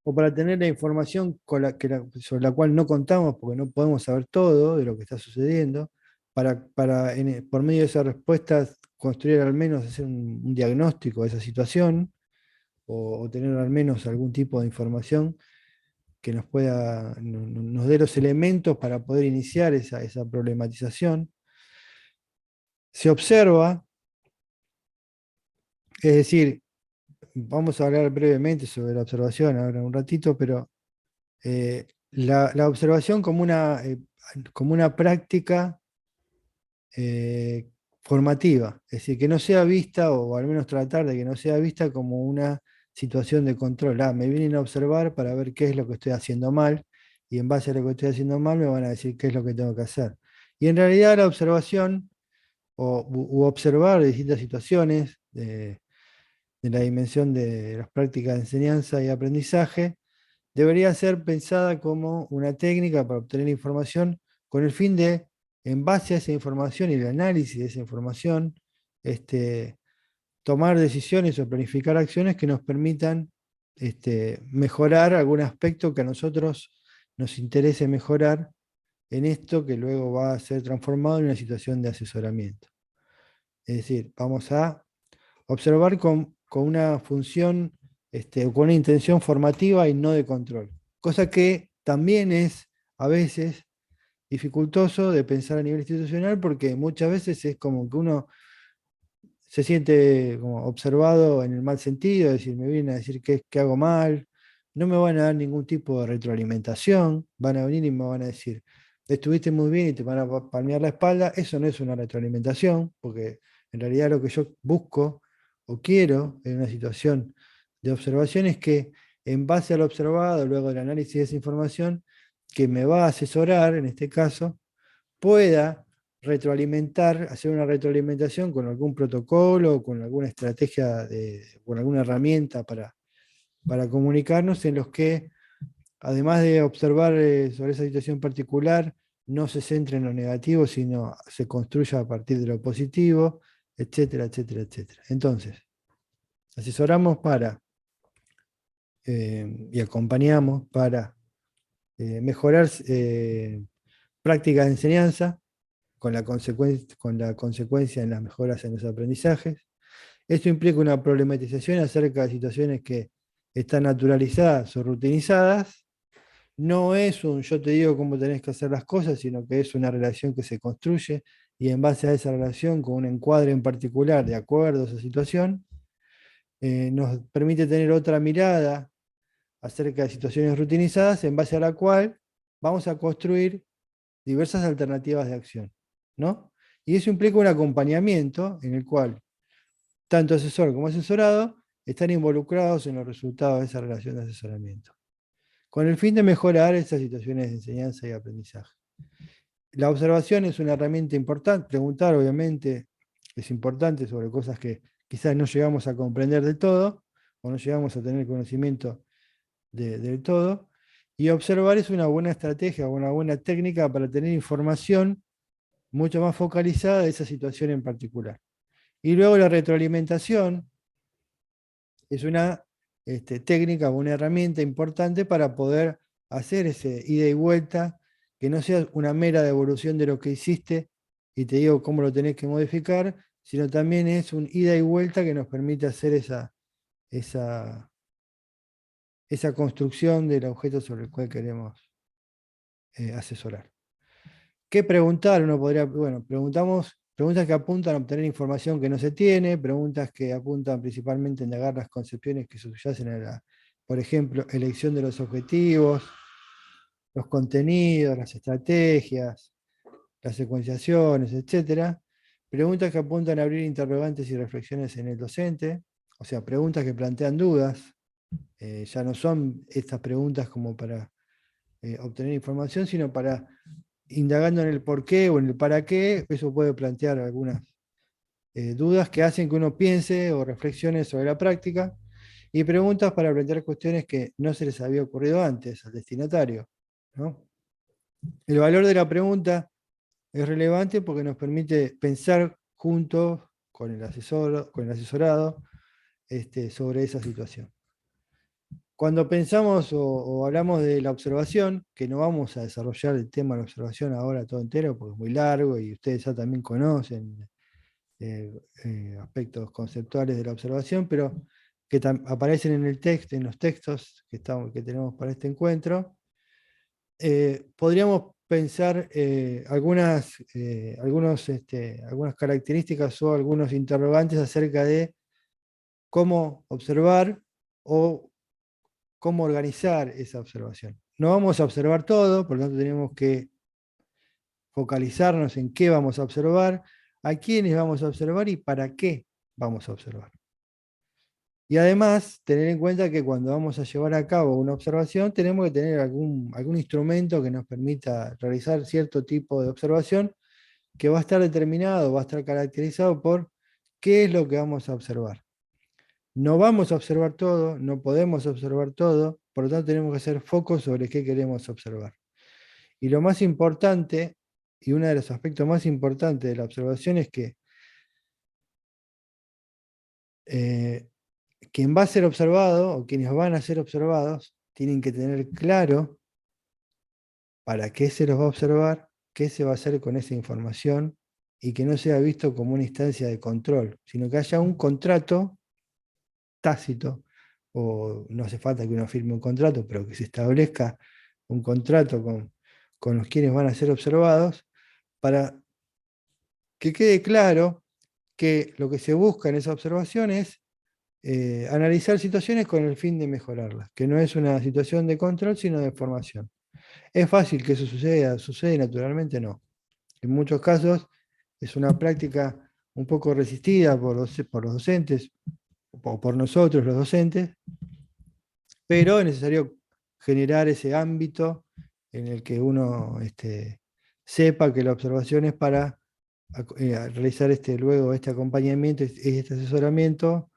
[SPEAKER 2] o para tener la información sobre la cual no contamos porque no podemos saber todo de lo que está sucediendo, por medio de esas respuestas construir al menos, hacer un diagnóstico de esa situación o tener al menos algún tipo de información que nos dé los elementos para poder iniciar esa problematización. Se observa, es decir, vamos a hablar brevemente sobre la observación ahora un ratito, pero la observación como una práctica formativa, es decir, que no sea vista, o al menos tratar de que no sea vista como una situación de control. Me vienen a observar para ver qué es lo que estoy haciendo mal, y en base a lo que estoy haciendo mal me van a decir qué es lo que tengo que hacer. Y en realidad la observación, u observar distintas situaciones de la dimensión de las prácticas de enseñanza y aprendizaje, debería ser pensada como una técnica para obtener información con el fin de, en base a esa información y el análisis de esa información, tomar decisiones o planificar acciones que nos permitan mejorar algún aspecto que a nosotros nos interese mejorar en esto que luego va a ser transformado en una situación de asesoramiento. Es decir, vamos a observar con una función, con una intención formativa y no de control. Cosa que también es a veces dificultoso de pensar a nivel institucional porque muchas veces es como que uno se siente como observado en el mal sentido, es decir, me vienen a decir que hago mal, no me van a dar ningún tipo de retroalimentación, van a venir y me van a decir, estuviste muy bien y te van a palmear la espalda. Eso no es una retroalimentación, porque en realidad lo que yo busco o quiero en una situación de observación es que en base al observado, luego del análisis de esa información, que me va a asesorar, en este caso, pueda hacer una retroalimentación con algún protocolo, con alguna estrategia, con alguna herramienta para comunicarnos, en los que, además de observar sobre esa situación particular, no se centre en lo negativo, sino se construya a partir de lo positivo, etcétera, etcétera, etcétera. Entonces, asesoramos y acompañamos para mejorar prácticas de enseñanza, con la consecuencia en las mejoras en los aprendizajes. Esto implica una problematización acerca de situaciones que están naturalizadas o rutinizadas. No es un yo te digo cómo tenés que hacer las cosas, sino que es una relación que se construye y en base a esa relación, con un encuadre en particular de acuerdo a esa situación, nos permite tener otra mirada acerca de situaciones rutinizadas en base a la cual vamos a construir diversas alternativas de acción, ¿no? Y eso implica un acompañamiento en el cual tanto asesor como asesorado están involucrados en los resultados de esa relación de asesoramiento, con el fin de mejorar esas situaciones de enseñanza y aprendizaje. La observación es una herramienta importante, preguntar obviamente es importante sobre cosas que quizás no llegamos a comprender del todo, o no llegamos a tener conocimiento del todo, y observar es una buena estrategia, una buena técnica para tener información mucho más focalizada de esa situación en particular. Y luego la retroalimentación es una técnica o una herramienta importante para poder hacer ese ida y vuelta, que no sea una mera devolución de lo que hiciste y te digo cómo lo tenés que modificar, sino también es un ida y vuelta que nos permite hacer esa construcción del objeto sobre el cual queremos asesorar. ¿Qué preguntar? Uno podría, bueno, preguntamos preguntas que apuntan a obtener información que no se tiene, preguntas que apuntan principalmente a indagar las concepciones que subyacen a la, por ejemplo, elección de los objetivos, los contenidos, las estrategias, las secuenciaciones, etc. Preguntas que apuntan a abrir interrogantes y reflexiones en el docente, o sea, preguntas que plantean dudas. Ya no son estas preguntas como para obtener información, sino para indagando en el por qué o en el para qué, eso puede plantear algunas dudas que hacen que uno piense o reflexione sobre la práctica, y preguntas para plantear cuestiones que no se les había ocurrido antes al destinatario, ¿no? El valor de la pregunta es relevante porque nos permite pensar juntos con el asesorado sobre esa situación. Cuando pensamos o hablamos de la observación, que no vamos a desarrollar el tema de la observación ahora todo entero porque es muy largo y ustedes ya también conocen aspectos conceptuales de la observación, pero que aparecen en el texto, en los textos que tenemos para este encuentro, podríamos pensar algunas características o algunos interrogantes acerca de cómo observar o cómo organizar esa observación. No vamos a observar todo, por lo tanto tenemos que focalizarnos en qué vamos a observar, a quiénes vamos a observar y para qué vamos a observar. Y además, tener en cuenta que cuando vamos a llevar a cabo una observación, tenemos que tener algún instrumento que nos permita realizar cierto tipo de observación que va a estar determinado, va a estar caracterizado por qué es lo que vamos a observar. No vamos a observar todo, no podemos observar todo, por lo tanto tenemos que hacer foco sobre qué queremos observar. Y lo más importante, y uno de los aspectos más importantes de la observación es que quien va a ser observado, o quienes van a ser observados, tienen que tener claro para qué se los va a observar, qué se va a hacer con esa información, y que no sea visto como una instancia de control, sino que haya un contrato tácito, o no hace falta que uno firme un contrato, pero que se establezca un contrato con los quienes van a ser observados, para que quede claro que lo que se busca en esa observación es analizar situaciones con el fin de mejorarlas, que no es una situación de control, sino de formación. ¿Es fácil que eso suceda? ¿Sucede? Naturalmente no. En muchos casos es una práctica un poco resistida por los docentes, o por nosotros los docentes, pero es necesario generar ese ámbito en el que uno sepa que la observación es para realizar luego este acompañamiento, este asesoramiento,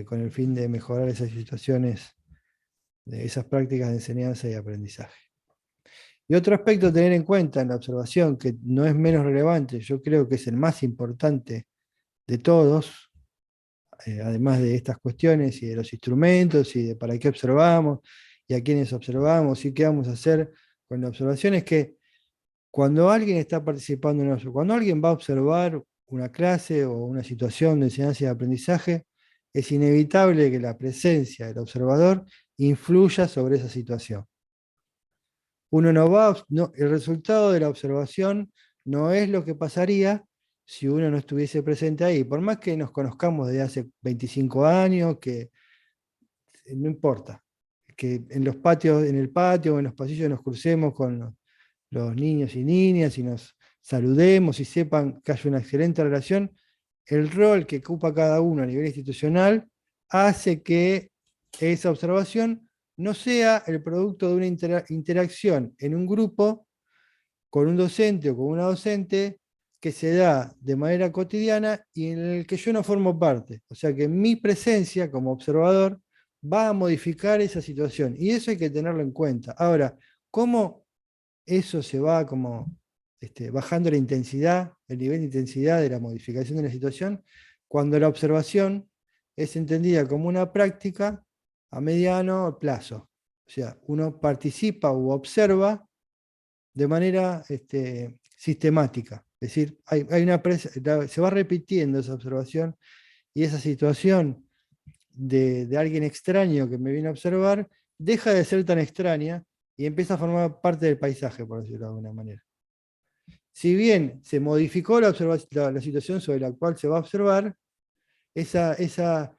[SPEAKER 2] con el fin de mejorar esas situaciones, esas prácticas de enseñanza y aprendizaje. Y otro aspecto a tener en cuenta en la observación, que no es menos relevante, yo creo que es el más importante de todos, además de estas cuestiones y de los instrumentos y de para qué observamos y a quiénes observamos y qué vamos a hacer con la observación, es que Cuando alguien está participando en eso, cuando alguien va a observar una clase o una situación de enseñanza y aprendizaje, es inevitable que la presencia del observador influya sobre esa situación. Uno no va, el resultado de la observación no es lo que pasaría si uno no estuviese presente ahí. Por más que nos conozcamos desde hace 25 años, que no importa, que en los patios, en el patio o en los pasillos nos crucemos con los niños y niñas y nos saludemos y sepan que hay una excelente relación, el rol que ocupa cada uno a nivel institucional hace que esa observación no sea el producto de una interacción en un grupo con un docente o con una docente que se da de manera cotidiana y en el que yo no formo parte. O sea que mi presencia como observador va a modificar esa situación y eso hay que tenerlo en cuenta. Ahora, ¿cómo eso se va como bajando la intensidad, el nivel de intensidad de la modificación de la situación, cuando la observación es entendida como una práctica a mediano plazo? O sea, uno participa o observa de manera sistemática. Es decir, se va repitiendo esa observación y esa situación de alguien extraño que me viene a observar deja de ser tan extraña y empieza a formar parte del paisaje, por decirlo de alguna manera. Si bien se modificó la situación sobre la cual se va a observar, ese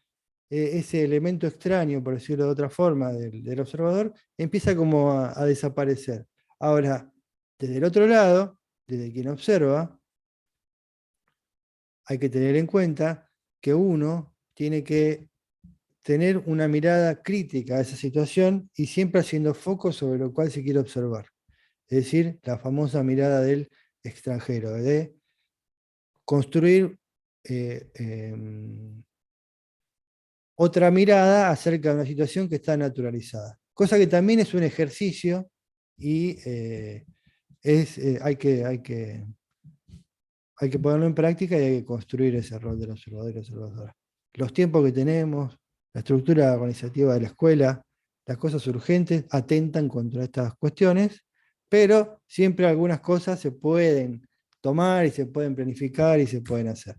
[SPEAKER 2] elemento extraño, por decirlo de otra forma, del observador, empieza como a desaparecer. Ahora, desde el otro lado, desde quien observa, hay que tener en cuenta que uno tiene que tener una mirada crítica a esa situación y siempre haciendo foco sobre lo cual se quiere observar. Es decir, la famosa mirada del extranjero, de construir otra mirada acerca de una situación que está naturalizada. Cosa que también es un ejercicio y hay que ponerlo en práctica y hay que construir ese rol del observador y observadora. Los tiempos que tenemos, la estructura organizativa de la escuela, las cosas urgentes atentan contra estas cuestiones, pero siempre algunas cosas se pueden tomar y se pueden planificar y se pueden hacer.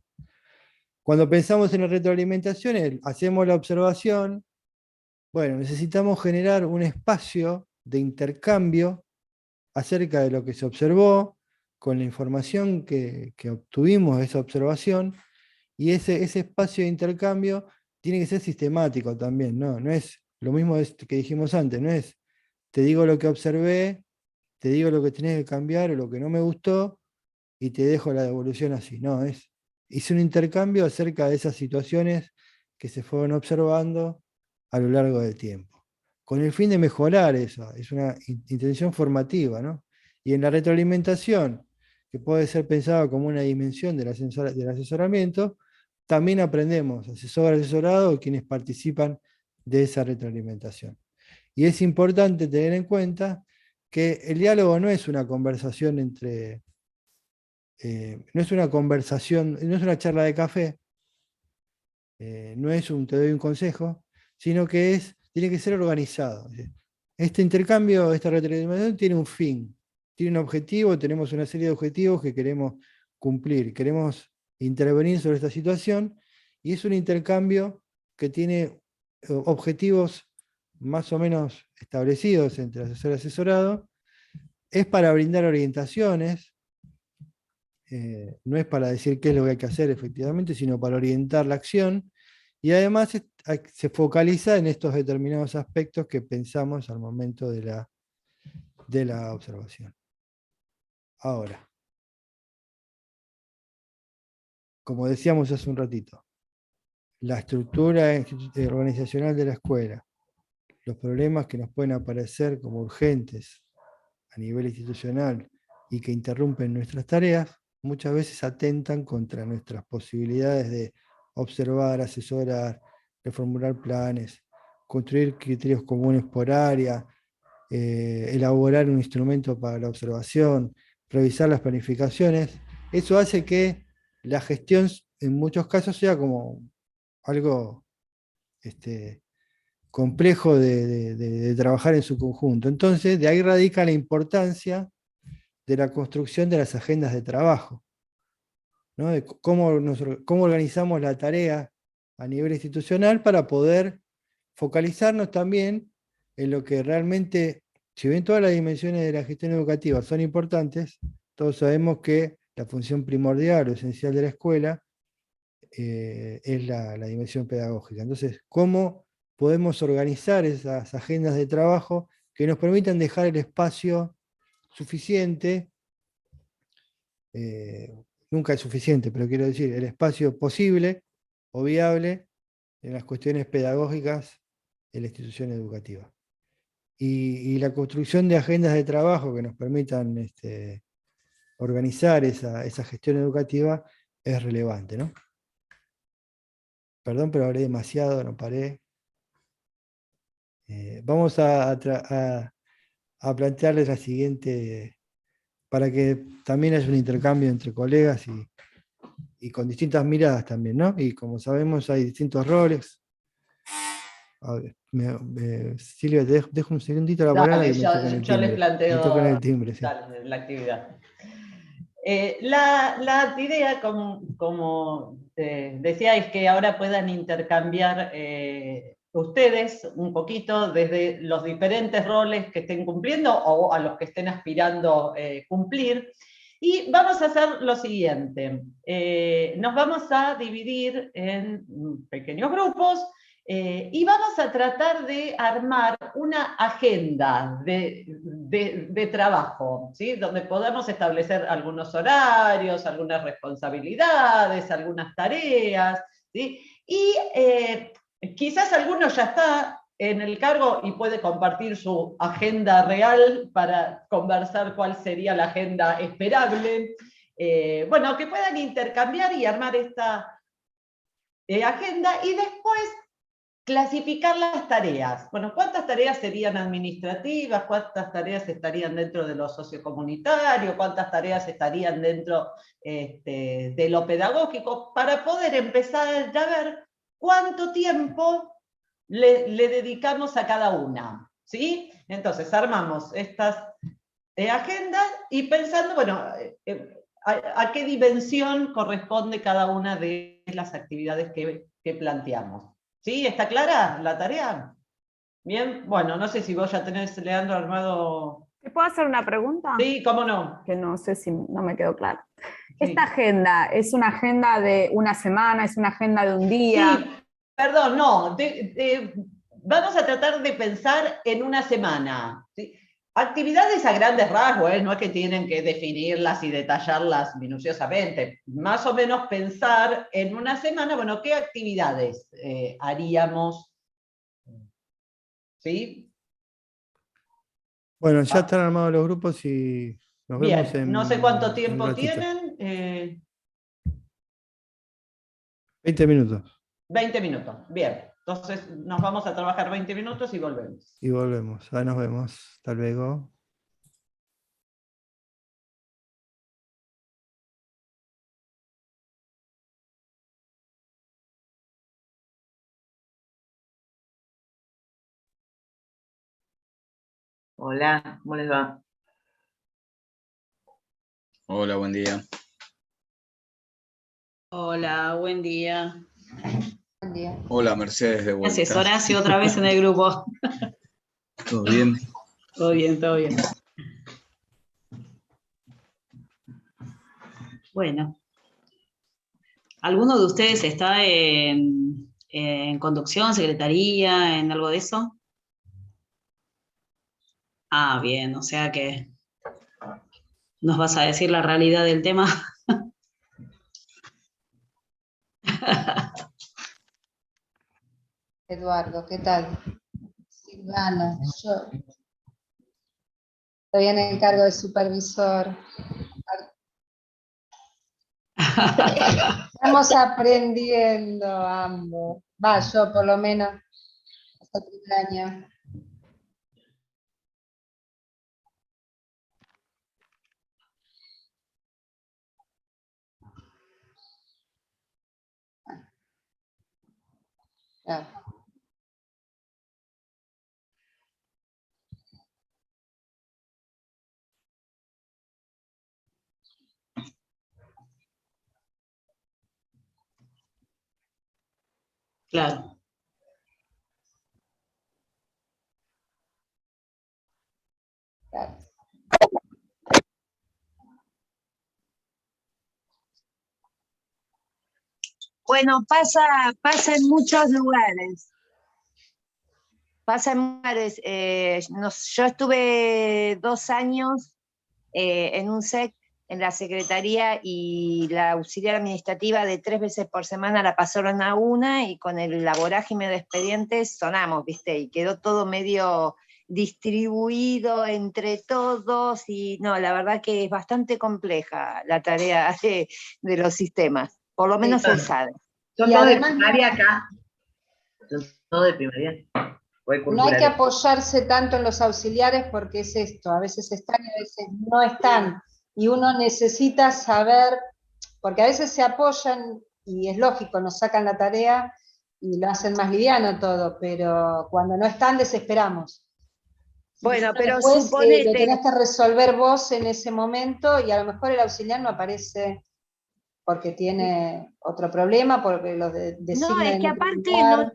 [SPEAKER 2] Cuando pensamos en la retroalimentación, hacemos la observación, bueno, necesitamos generar un espacio de intercambio acerca de lo que se observó, con la información que obtuvimos de esa observación, y ese espacio de intercambio tiene que ser sistemático también, ¿no? No es lo mismo que dijimos antes, no es te digo lo que observé, te digo lo que tenés que cambiar o lo que no me gustó, y te dejo la devolución así, no, hice un intercambio acerca de esas situaciones que se fueron observando a lo largo del tiempo, con el fin de mejorar eso, es una intención formativa, ¿no? Y en la retroalimentación, que puede ser pensada como una dimensión del asesoramiento, también aprendemos, asesor, asesorado, quienes participan de esa retroalimentación. Y es importante tener en cuenta que el diálogo no es una conversación no es una conversación, no es una charla de café, no es te doy un consejo, sino que tiene que ser organizado. Este intercambio, esta retroalimentación tiene un fin, tiene un objetivo, tenemos una serie de objetivos que queremos cumplir, queremos intervenir sobre esta situación, y es un intercambio que tiene objetivos más o menos establecidos entre asesor y asesorado, es para brindar orientaciones, no es para decir qué es lo que hay que hacer efectivamente, sino para orientar la acción, y además se focaliza en estos determinados aspectos que pensamos al momento de la observación. Ahora, como decíamos hace un ratito, la estructura organizacional de la escuela, los problemas que nos pueden aparecer como urgentes a nivel institucional y que interrumpen nuestras tareas, muchas veces atentan contra nuestras posibilidades de observar, asesorar, reformular planes, construir criterios comunes por área, elaborar un instrumento para la observación, revisar las planificaciones. Eso hace que la gestión en muchos casos sea como algo complejo de trabajar en su conjunto. Entonces, de ahí radica la importancia de la construcción de las agendas de trabajo, ¿no? De cómo organizamos la tarea a nivel institucional para poder focalizarnos también en lo que realmente, si bien todas las dimensiones de la gestión educativa son importantes, todos sabemos que la función primordial o esencial de la escuela es la dimensión pedagógica. Entonces, ¿cómo podemos organizar esas agendas de trabajo que nos permitan dejar el espacio suficiente, nunca es suficiente, pero quiero decir, el espacio posible o viable en las cuestiones pedagógicas de la institución educativa? Y la construcción de agendas de trabajo que nos permitan organizar esa gestión educativa es relevante, ¿no? Perdón, pero hablé demasiado, no paré. Vamos a plantearles la siguiente, para que también haya un intercambio entre colegas y con distintas miradas también, ¿no? Y como sabemos hay distintos roles. A ver, Silvia, te dejo un segundito la palabra
[SPEAKER 1] Dale,
[SPEAKER 2] y me tocan el
[SPEAKER 1] yo les
[SPEAKER 2] timbre. Me tocan
[SPEAKER 1] planteo
[SPEAKER 2] el timbre, sí.
[SPEAKER 1] dale, la actividad. La idea, como decía, es que ahora puedan intercambiar ustedes un poquito desde los diferentes roles que estén cumpliendo o a los que estén aspirando cumplir. Y vamos a hacer lo siguiente. Nos vamos a dividir en pequeños grupos y vamos a tratar de armar una agenda de trabajo, ¿sí? Donde podamos establecer algunos horarios, algunas responsabilidades, algunas tareas, ¿sí? Y quizás alguno ya está en el cargo y puede compartir su agenda real para conversar cuál sería la agenda esperable. Bueno, que puedan intercambiar y armar esta agenda y después clasificar las tareas. Bueno, ¿cuántas tareas serían administrativas? ¿Cuántas tareas estarían dentro de lo sociocomunitario? ¿Cuántas tareas estarían dentro de lo pedagógico? Para poder empezar a ver cuánto tiempo le dedicamos a cada una, ¿sí? Entonces, armamos estas agendas y pensando, bueno, a qué dimensión corresponde cada una de las actividades que planteamos. ¿Sí? ¿Está clara la tarea? Bien, bueno, no sé si vos ya tenés, Leandro, armado.
[SPEAKER 5] ¿Te puedo hacer una pregunta?
[SPEAKER 1] Sí, cómo no.
[SPEAKER 5] Que no sé si no me quedó claro.
[SPEAKER 1] Sí.
[SPEAKER 5] ¿Esta agenda es una agenda de una semana, es una agenda de un día?
[SPEAKER 1] Sí, perdón, no. Vamos a tratar de pensar en una semana. ¿Sí? Actividades a grandes rasgos, no es que tienen que definirlas y detallarlas minuciosamente. Más o menos pensar en una semana, bueno, ¿qué actividades haríamos? ¿Sí?
[SPEAKER 2] Bueno, ya están armados los grupos y nos vemos
[SPEAKER 1] Bien,
[SPEAKER 2] en
[SPEAKER 1] no sé cuánto
[SPEAKER 2] un
[SPEAKER 1] tiempo
[SPEAKER 2] ratito.
[SPEAKER 1] tienen.
[SPEAKER 2] 20 minutos.
[SPEAKER 1] 20 minutos. Bien, entonces nos vamos a trabajar 20 minutos y volvemos.
[SPEAKER 2] Y volvemos. Ahí nos vemos. Hasta luego.
[SPEAKER 1] Hola, ¿cómo les va?
[SPEAKER 6] Hola, buen día.
[SPEAKER 7] Hola, buen día.
[SPEAKER 4] Buen día.
[SPEAKER 6] Hola, Mercedes, de
[SPEAKER 7] ¿Qué
[SPEAKER 6] vuelta.
[SPEAKER 7] haces, Horacio, otra vez en el grupo?
[SPEAKER 6] ¿Todo bien?
[SPEAKER 7] Todo bien, todo bien. Bueno. ¿Alguno de ustedes está en conducción, secretaría, en algo de eso? Ah, bien, o sea que nos vas a decir la realidad del tema.
[SPEAKER 8] Eduardo, ¿qué tal? Silvana, yo estoy en el cargo de supervisor. Estamos aprendiendo ambos. Va, yo por lo menos hasta el primer año. Claro.
[SPEAKER 7] Claro.
[SPEAKER 8] Claro.
[SPEAKER 9] Bueno, pasa en muchos lugares. Pasa en lugares. Yo estuve 2 años en un SEC, en la secretaría, y la auxiliar administrativa de 3 veces por semana la pasaron a una, y con la vorágine de expedientes sonamos, ¿viste? Y quedó todo medio distribuido entre todos, y no, la verdad que es bastante compleja la tarea de los sistemas, por lo menos el SADE.
[SPEAKER 3] Son
[SPEAKER 8] Y
[SPEAKER 3] todos de
[SPEAKER 8] además
[SPEAKER 3] primaria acá. Son todos de primaria.
[SPEAKER 8] no hay que apoyarse tanto en los auxiliares porque es esto, a veces están y a veces no están. Y uno necesita saber, porque a veces se apoyan, y es lógico, nos sacan la tarea y lo hacen más liviano todo, pero cuando no están desesperamos.
[SPEAKER 9] Bueno, pero
[SPEAKER 8] Después lo
[SPEAKER 9] suponete,
[SPEAKER 8] tenés que resolver vos en ese momento, y a lo mejor el auxiliar no aparece porque tiene otro problema, porque lo
[SPEAKER 9] no,
[SPEAKER 8] designan
[SPEAKER 9] es que
[SPEAKER 8] en otro
[SPEAKER 9] aparte
[SPEAKER 8] lugar.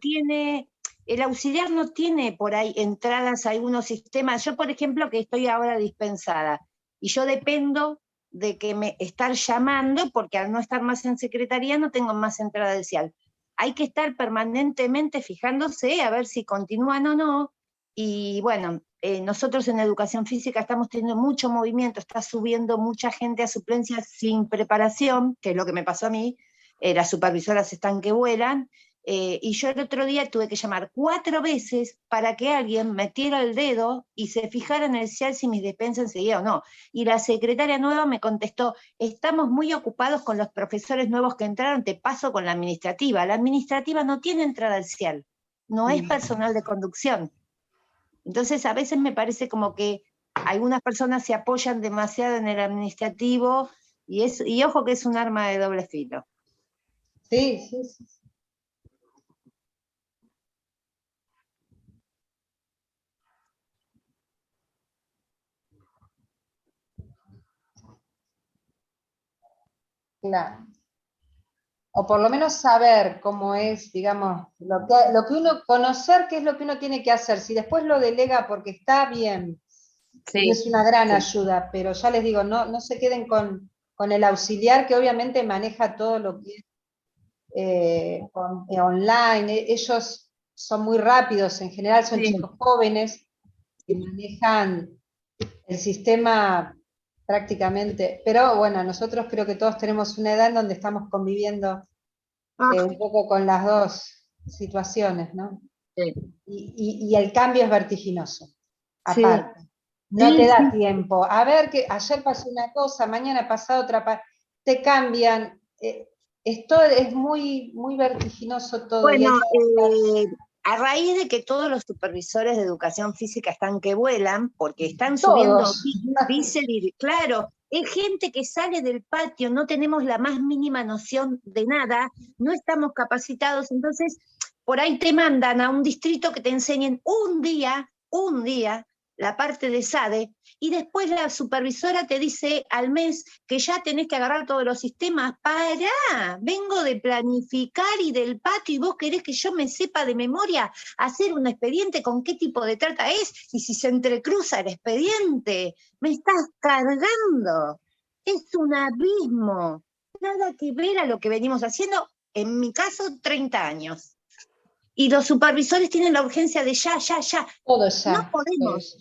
[SPEAKER 9] el auxiliar no tiene por ahí entradas a algunos sistemas. Yo, por ejemplo, que estoy ahora dispensada, y yo dependo de que me estar llamando, porque al no estar más en secretaría no tengo más entrada del CIAL. Hay que estar permanentemente fijándose a ver si continúan o no, y bueno, nosotros en educación física estamos teniendo mucho movimiento, está subiendo mucha gente a suplencias sin preparación, que es lo que me pasó a mí. Las supervisoras están que vuelan, y yo el otro día tuve que llamar 4 veces para que alguien metiera el dedo y se fijara en el CIAL si mis despensas seguían o no. Y la secretaria nueva me contestó: estamos muy ocupados con los profesores nuevos que entraron, te paso con la administrativa. La administrativa no tiene entrada al CIAL, no es personal de conducción. Entonces a veces me parece como que algunas personas se apoyan demasiado en el administrativo, y ojo que es un arma de doble filo.
[SPEAKER 8] Sí, sí, sí. Claro. O por lo menos saber cómo es, digamos, lo que uno, conocer qué es lo que uno tiene que hacer. Si después lo delega porque está bien, y es una gran ayuda, pero ya les digo, no se queden con el auxiliar, que obviamente maneja todo lo que es online. Ellos son muy rápidos, en general son chicos jóvenes que manejan el sistema prácticamente, pero bueno, nosotros creo que todos tenemos una edad en donde estamos conviviendo un poco con las dos situaciones, ¿no?
[SPEAKER 9] Sí.
[SPEAKER 8] Y el cambio es vertiginoso,
[SPEAKER 9] Sí.
[SPEAKER 8] aparte. No te da tiempo. A ver, que ayer pasó una cosa, mañana pasa otra, te cambian. Esto es muy, muy vertiginoso todo. Y hay
[SPEAKER 9] Bueno,
[SPEAKER 8] que
[SPEAKER 9] a raíz de que todos los supervisores de educación física están que vuelan, porque están
[SPEAKER 8] Todos.
[SPEAKER 9] subiendo claro, es gente que sale del patio, no tenemos la más mínima noción de nada, no estamos capacitados, entonces por ahí te mandan a un distrito que te enseñen un día, la parte de SADE, y después la supervisora te dice al mes que ya tenés que agarrar todos los sistemas. Pará, vengo de planificar y del patio, y vos querés que yo me sepa de memoria hacer un expediente con qué tipo de trata es, y si se entrecruza el expediente, me estás cargando. Es un abismo. Nada que ver a lo que venimos haciendo, en mi caso, 30 años. Y los supervisores tienen la urgencia de ya.
[SPEAKER 8] Todo ya.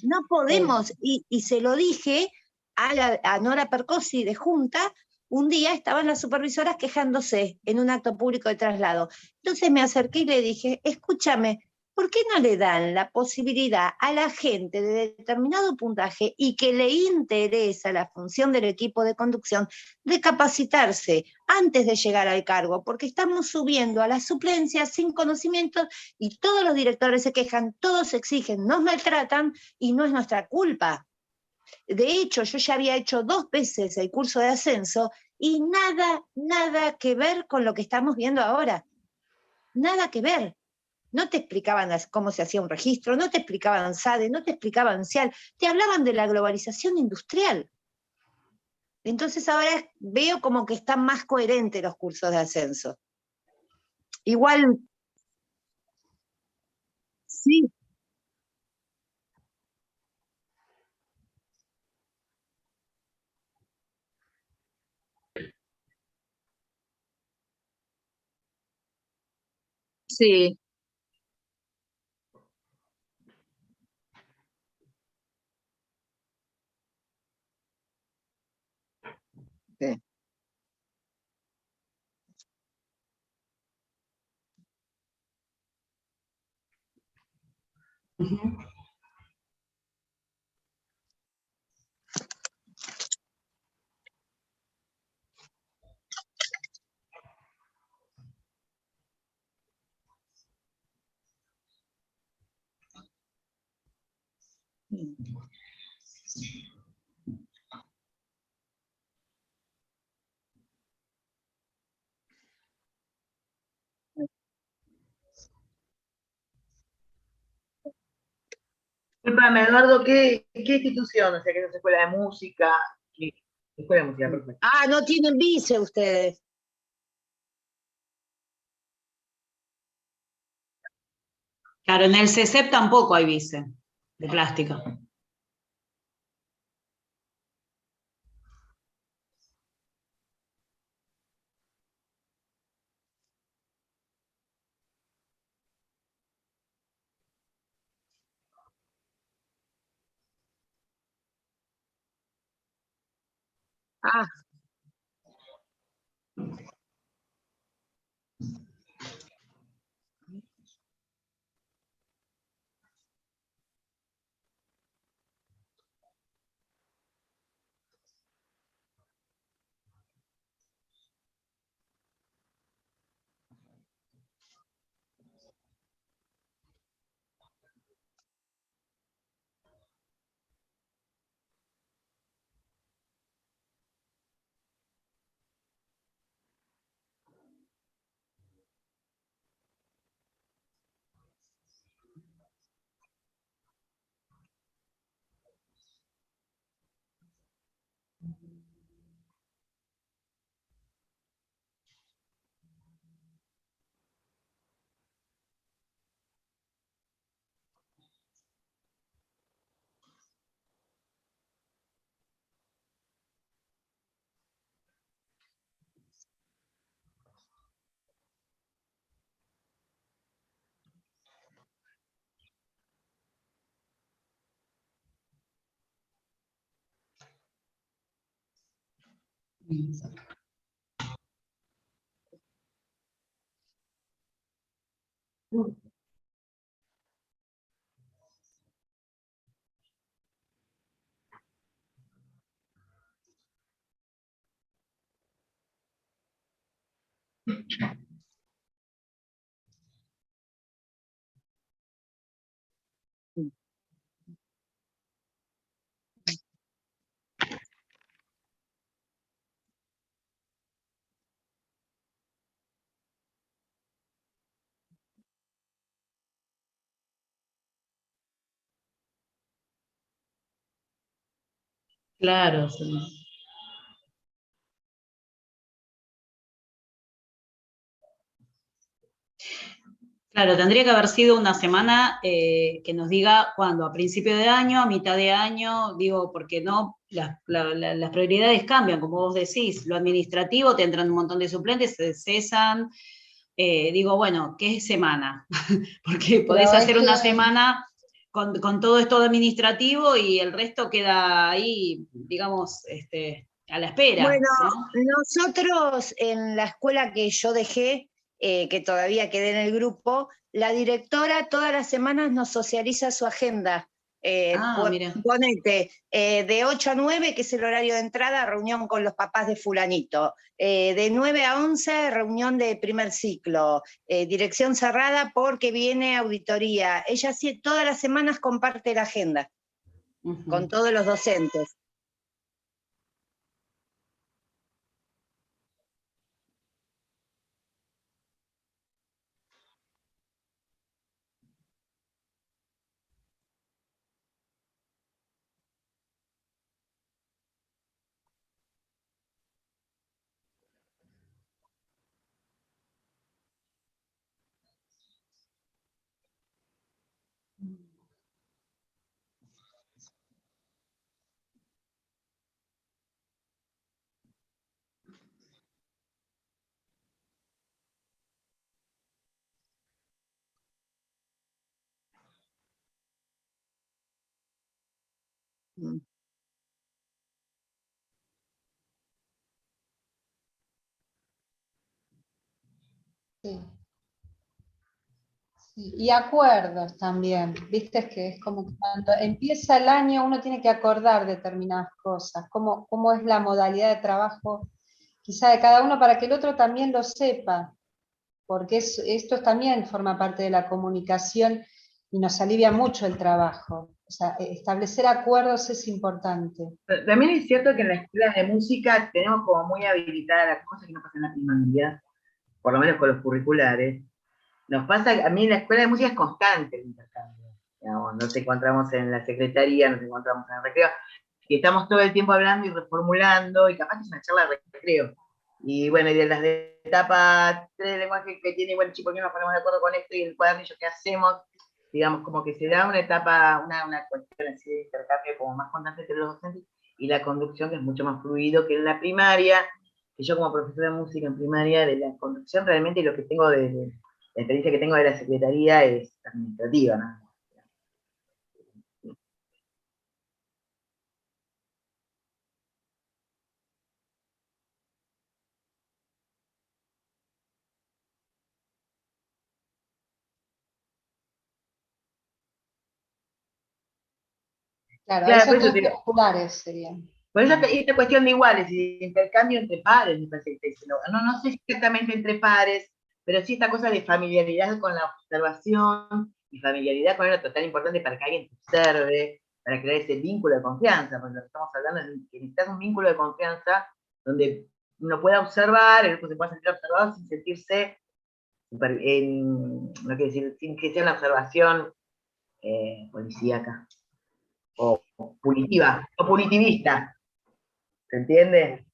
[SPEAKER 9] No podemos. Y se lo dije a Nora Percosi de Junta. Un día estaban las supervisoras quejándose en un acto público de traslado. Entonces me acerqué y le dije: escúchame, ¿por qué no le dan la posibilidad a la gente de determinado puntaje y que le interesa la función del equipo de conducción de capacitarse antes de llegar al cargo? Porque estamos subiendo a las suplencias sin conocimiento, y todos los directores se quejan, todos exigen, nos maltratan, y no es nuestra culpa. De hecho, yo ya había hecho 2 veces el curso de ascenso, y nada que ver con lo que estamos viendo ahora. Nada que ver. No te explicaban cómo se hacía un registro, no te explicaban SADE, no te explicaban CIAL, te hablaban de la globalización industrial. Entonces ahora veo como que están más coherentes los cursos de ascenso. Igual Sí, sí, sí.
[SPEAKER 7] Ujú.
[SPEAKER 10] Disculpame, Eduardo, ¿qué institución? O sea, ¿qué es escuela de música? ¿Qué- Escuela de música, perfecto.
[SPEAKER 9] Ah, no tienen vice ustedes.
[SPEAKER 7] Claro, en el CESEP tampoco hay vice de plástico.
[SPEAKER 9] Ah,
[SPEAKER 7] Claro, sí. Claro, tendría que haber sido una semana que nos diga cuándo, a principio de año, a mitad de año, digo, porque no, las prioridades cambian, como vos decís, lo administrativo, te entran un montón de suplentes, se cesan, digo, bueno, ¿qué es semana? Porque podés
[SPEAKER 8] Pero es
[SPEAKER 7] hacer una
[SPEAKER 8] que
[SPEAKER 7] semana con todo esto administrativo y el resto queda ahí, digamos, a la espera,
[SPEAKER 9] bueno,
[SPEAKER 7] ¿no?
[SPEAKER 9] nosotros en la escuela que yo dejé, que todavía quedé en el grupo, la directora todas las semanas nos socializa su agenda.
[SPEAKER 7] Ah, mira.
[SPEAKER 9] Ponete, de 8 a 9, que es el horario de entrada, reunión con los papás de fulanito. De 9 a 11, reunión de primer ciclo. Dirección cerrada porque viene auditoría. Ella sí, todas las semanas comparte la agenda con todos los docentes.
[SPEAKER 8] Sí. Sí, y acuerdos también, viste que es como que cuando empieza el año uno tiene que acordar determinadas cosas, cómo es la modalidad de trabajo quizá de cada uno para que el otro también lo sepa, porque esto también forma parte de la comunicación y nos alivia mucho el trabajo. O sea, establecer acuerdos es importante.
[SPEAKER 10] Pero también es cierto que en la escuela de música tenemos como muy habilitadas las cosas que no pasan en la primaria, por lo menos con los curriculares. Nos pasa, a mí en la escuela de música es constante el intercambio. Digamos, nos encontramos en la secretaría, nos encontramos en el recreo, y estamos todo el tiempo hablando y reformulando, y capaz que es una charla de recreo. Y bueno, y de las de etapa 3 de lenguaje que tiene, bueno, chicos, ¿por qué nos ponemos de acuerdo con esto y el cuadernillo que hacemos? Digamos, como que se da una etapa, una cuestión así de intercambio como más constante entre los docentes, y la conducción que es mucho más fluido que en la primaria, que yo como profesora de música en primaria, de la conducción realmente lo que tengo de la experiencia que tengo de la secretaría es administrativa, ¿no?
[SPEAKER 8] Claro,
[SPEAKER 10] Claro,
[SPEAKER 8] eso
[SPEAKER 10] por eso
[SPEAKER 8] tres escolares serían.
[SPEAKER 10] por eso esta cuestión de iguales y de intercambio entre pares, me parece que no sé exactamente entre pares, pero sí esta cosa de familiaridad con la observación y familiaridad con el otro, tan importante para que alguien te observe, para crear ese vínculo de confianza, porque lo que estamos hablando es que necesitas un vínculo de confianza donde uno pueda observar, el otro se pueda sentir observado sin sentirse, no quiero decir, sin que sea una observación policíaca o punitiva o punitivista. ¿Se entiende?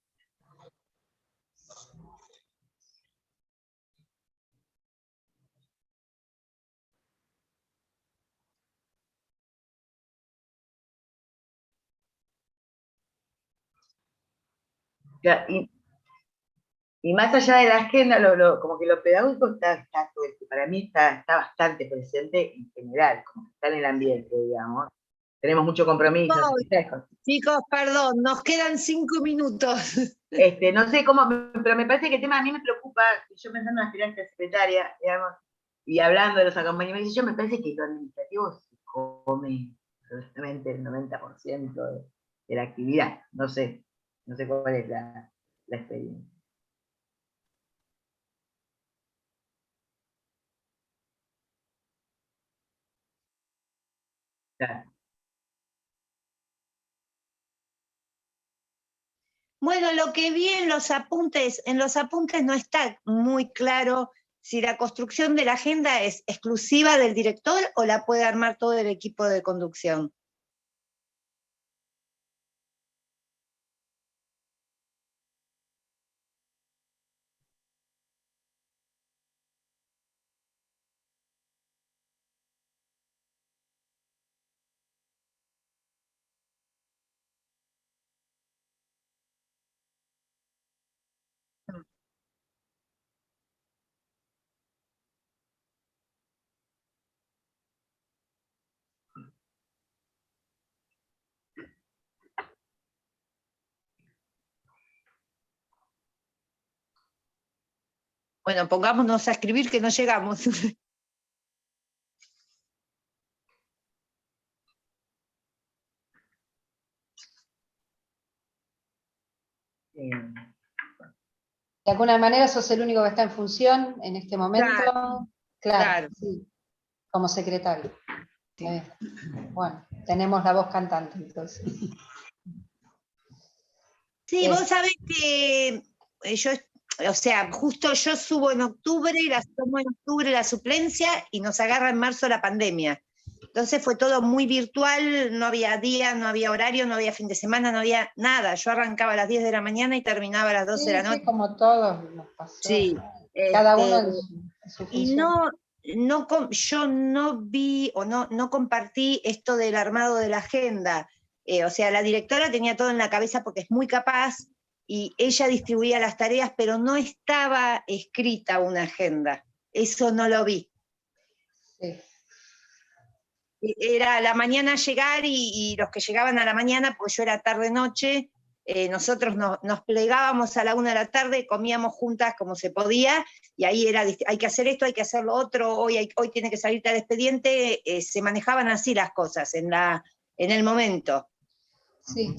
[SPEAKER 10] Ya, y más allá de la agenda, como que lo pedagógico para mí está bastante presente en general, como que está en el ambiente, digamos. Tenemos mucho compromiso.
[SPEAKER 9] Chicos, perdón, nos quedan 5 minutos.
[SPEAKER 10] No sé cómo, pero me parece que el tema a mí me preocupa, yo pensando en la aspirante secretaria, digamos, y hablando de los acompañamientos, yo me parece que lo administrativo se come absolutamente el 90% de la actividad. No sé cuál es la experiencia. Claro.
[SPEAKER 9] Bueno, lo que vi en los apuntes no está muy claro si la construcción de la agenda es exclusiva del director o la puede armar todo el equipo de conducción. Bueno, pongámonos a escribir que no llegamos.
[SPEAKER 8] De alguna manera sos el único que está en función en este momento. Claro. Sí, como secretario. Sí. Bueno, tenemos la voz cantante entonces.
[SPEAKER 9] Sí, vos sabés que yo, o sea, justo yo subo en octubre, tomo en octubre la suplencia y nos agarra en marzo la pandemia. Entonces fue todo muy virtual, no había día, no había horario, no había fin de semana, no había nada. Yo arrancaba a las 10 de la mañana y terminaba a las 12 de la noche.
[SPEAKER 8] Sí, como todos nos pasó.
[SPEAKER 9] Sí.
[SPEAKER 8] Cada uno en su función.
[SPEAKER 9] Y yo no vi o no compartí esto del armado de la agenda. O sea, la directora tenía todo en la cabeza porque es muy capaz y ella distribuía las tareas, pero no estaba escrita una agenda. Eso no lo vi.
[SPEAKER 8] Sí.
[SPEAKER 9] era a la mañana llegar y los que llegaban a la mañana, porque yo era tarde-noche, nosotros nos plegábamos a la 1 de la tarde, comíamos juntas como se podía, y ahí era, hay que hacer esto, hay que hacer lo otro, hoy tiene que salir tal expediente, se manejaban así las cosas en el momento.
[SPEAKER 8] Sí.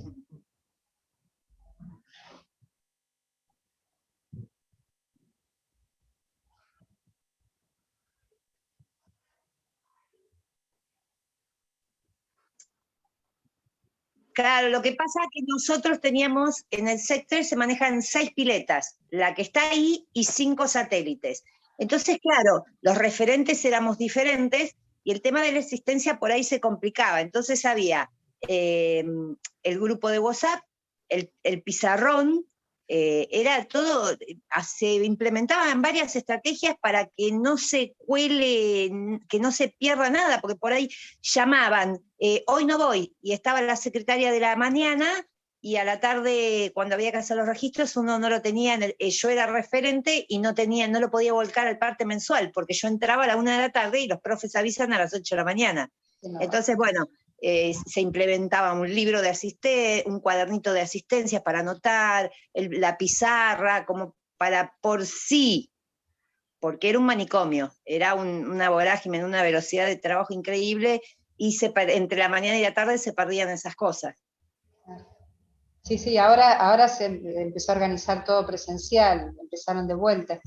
[SPEAKER 9] Claro, lo que pasa es que nosotros teníamos, en el sector se manejan 6 piletas, la que está ahí y 5 satélites. Entonces, claro, los referentes éramos diferentes y el tema de la asistencia por ahí se complicaba. Entonces había el grupo de WhatsApp, el pizarrón, era todo, se implementaban varias estrategias para que no se cuele, que no se pierda nada, porque por ahí llamaban, hoy no voy, y estaba la secretaria de la mañana, y a la tarde, cuando había que hacer los registros, uno no lo tenía, yo era referente y no lo podía volcar al parte mensual, porque yo entraba a la 1 de la tarde y los profes avisan a las 8 de la mañana. Entonces, bueno, se implementaba un libro de un cuadernito de asistencia para anotar, la pizarra, como para por sí, porque era un manicomio, era una vorágine, una velocidad de trabajo increíble, y entre la mañana y la tarde se perdían esas cosas.
[SPEAKER 8] Sí, ahora se empezó a organizar todo presencial, empezaron de vuelta.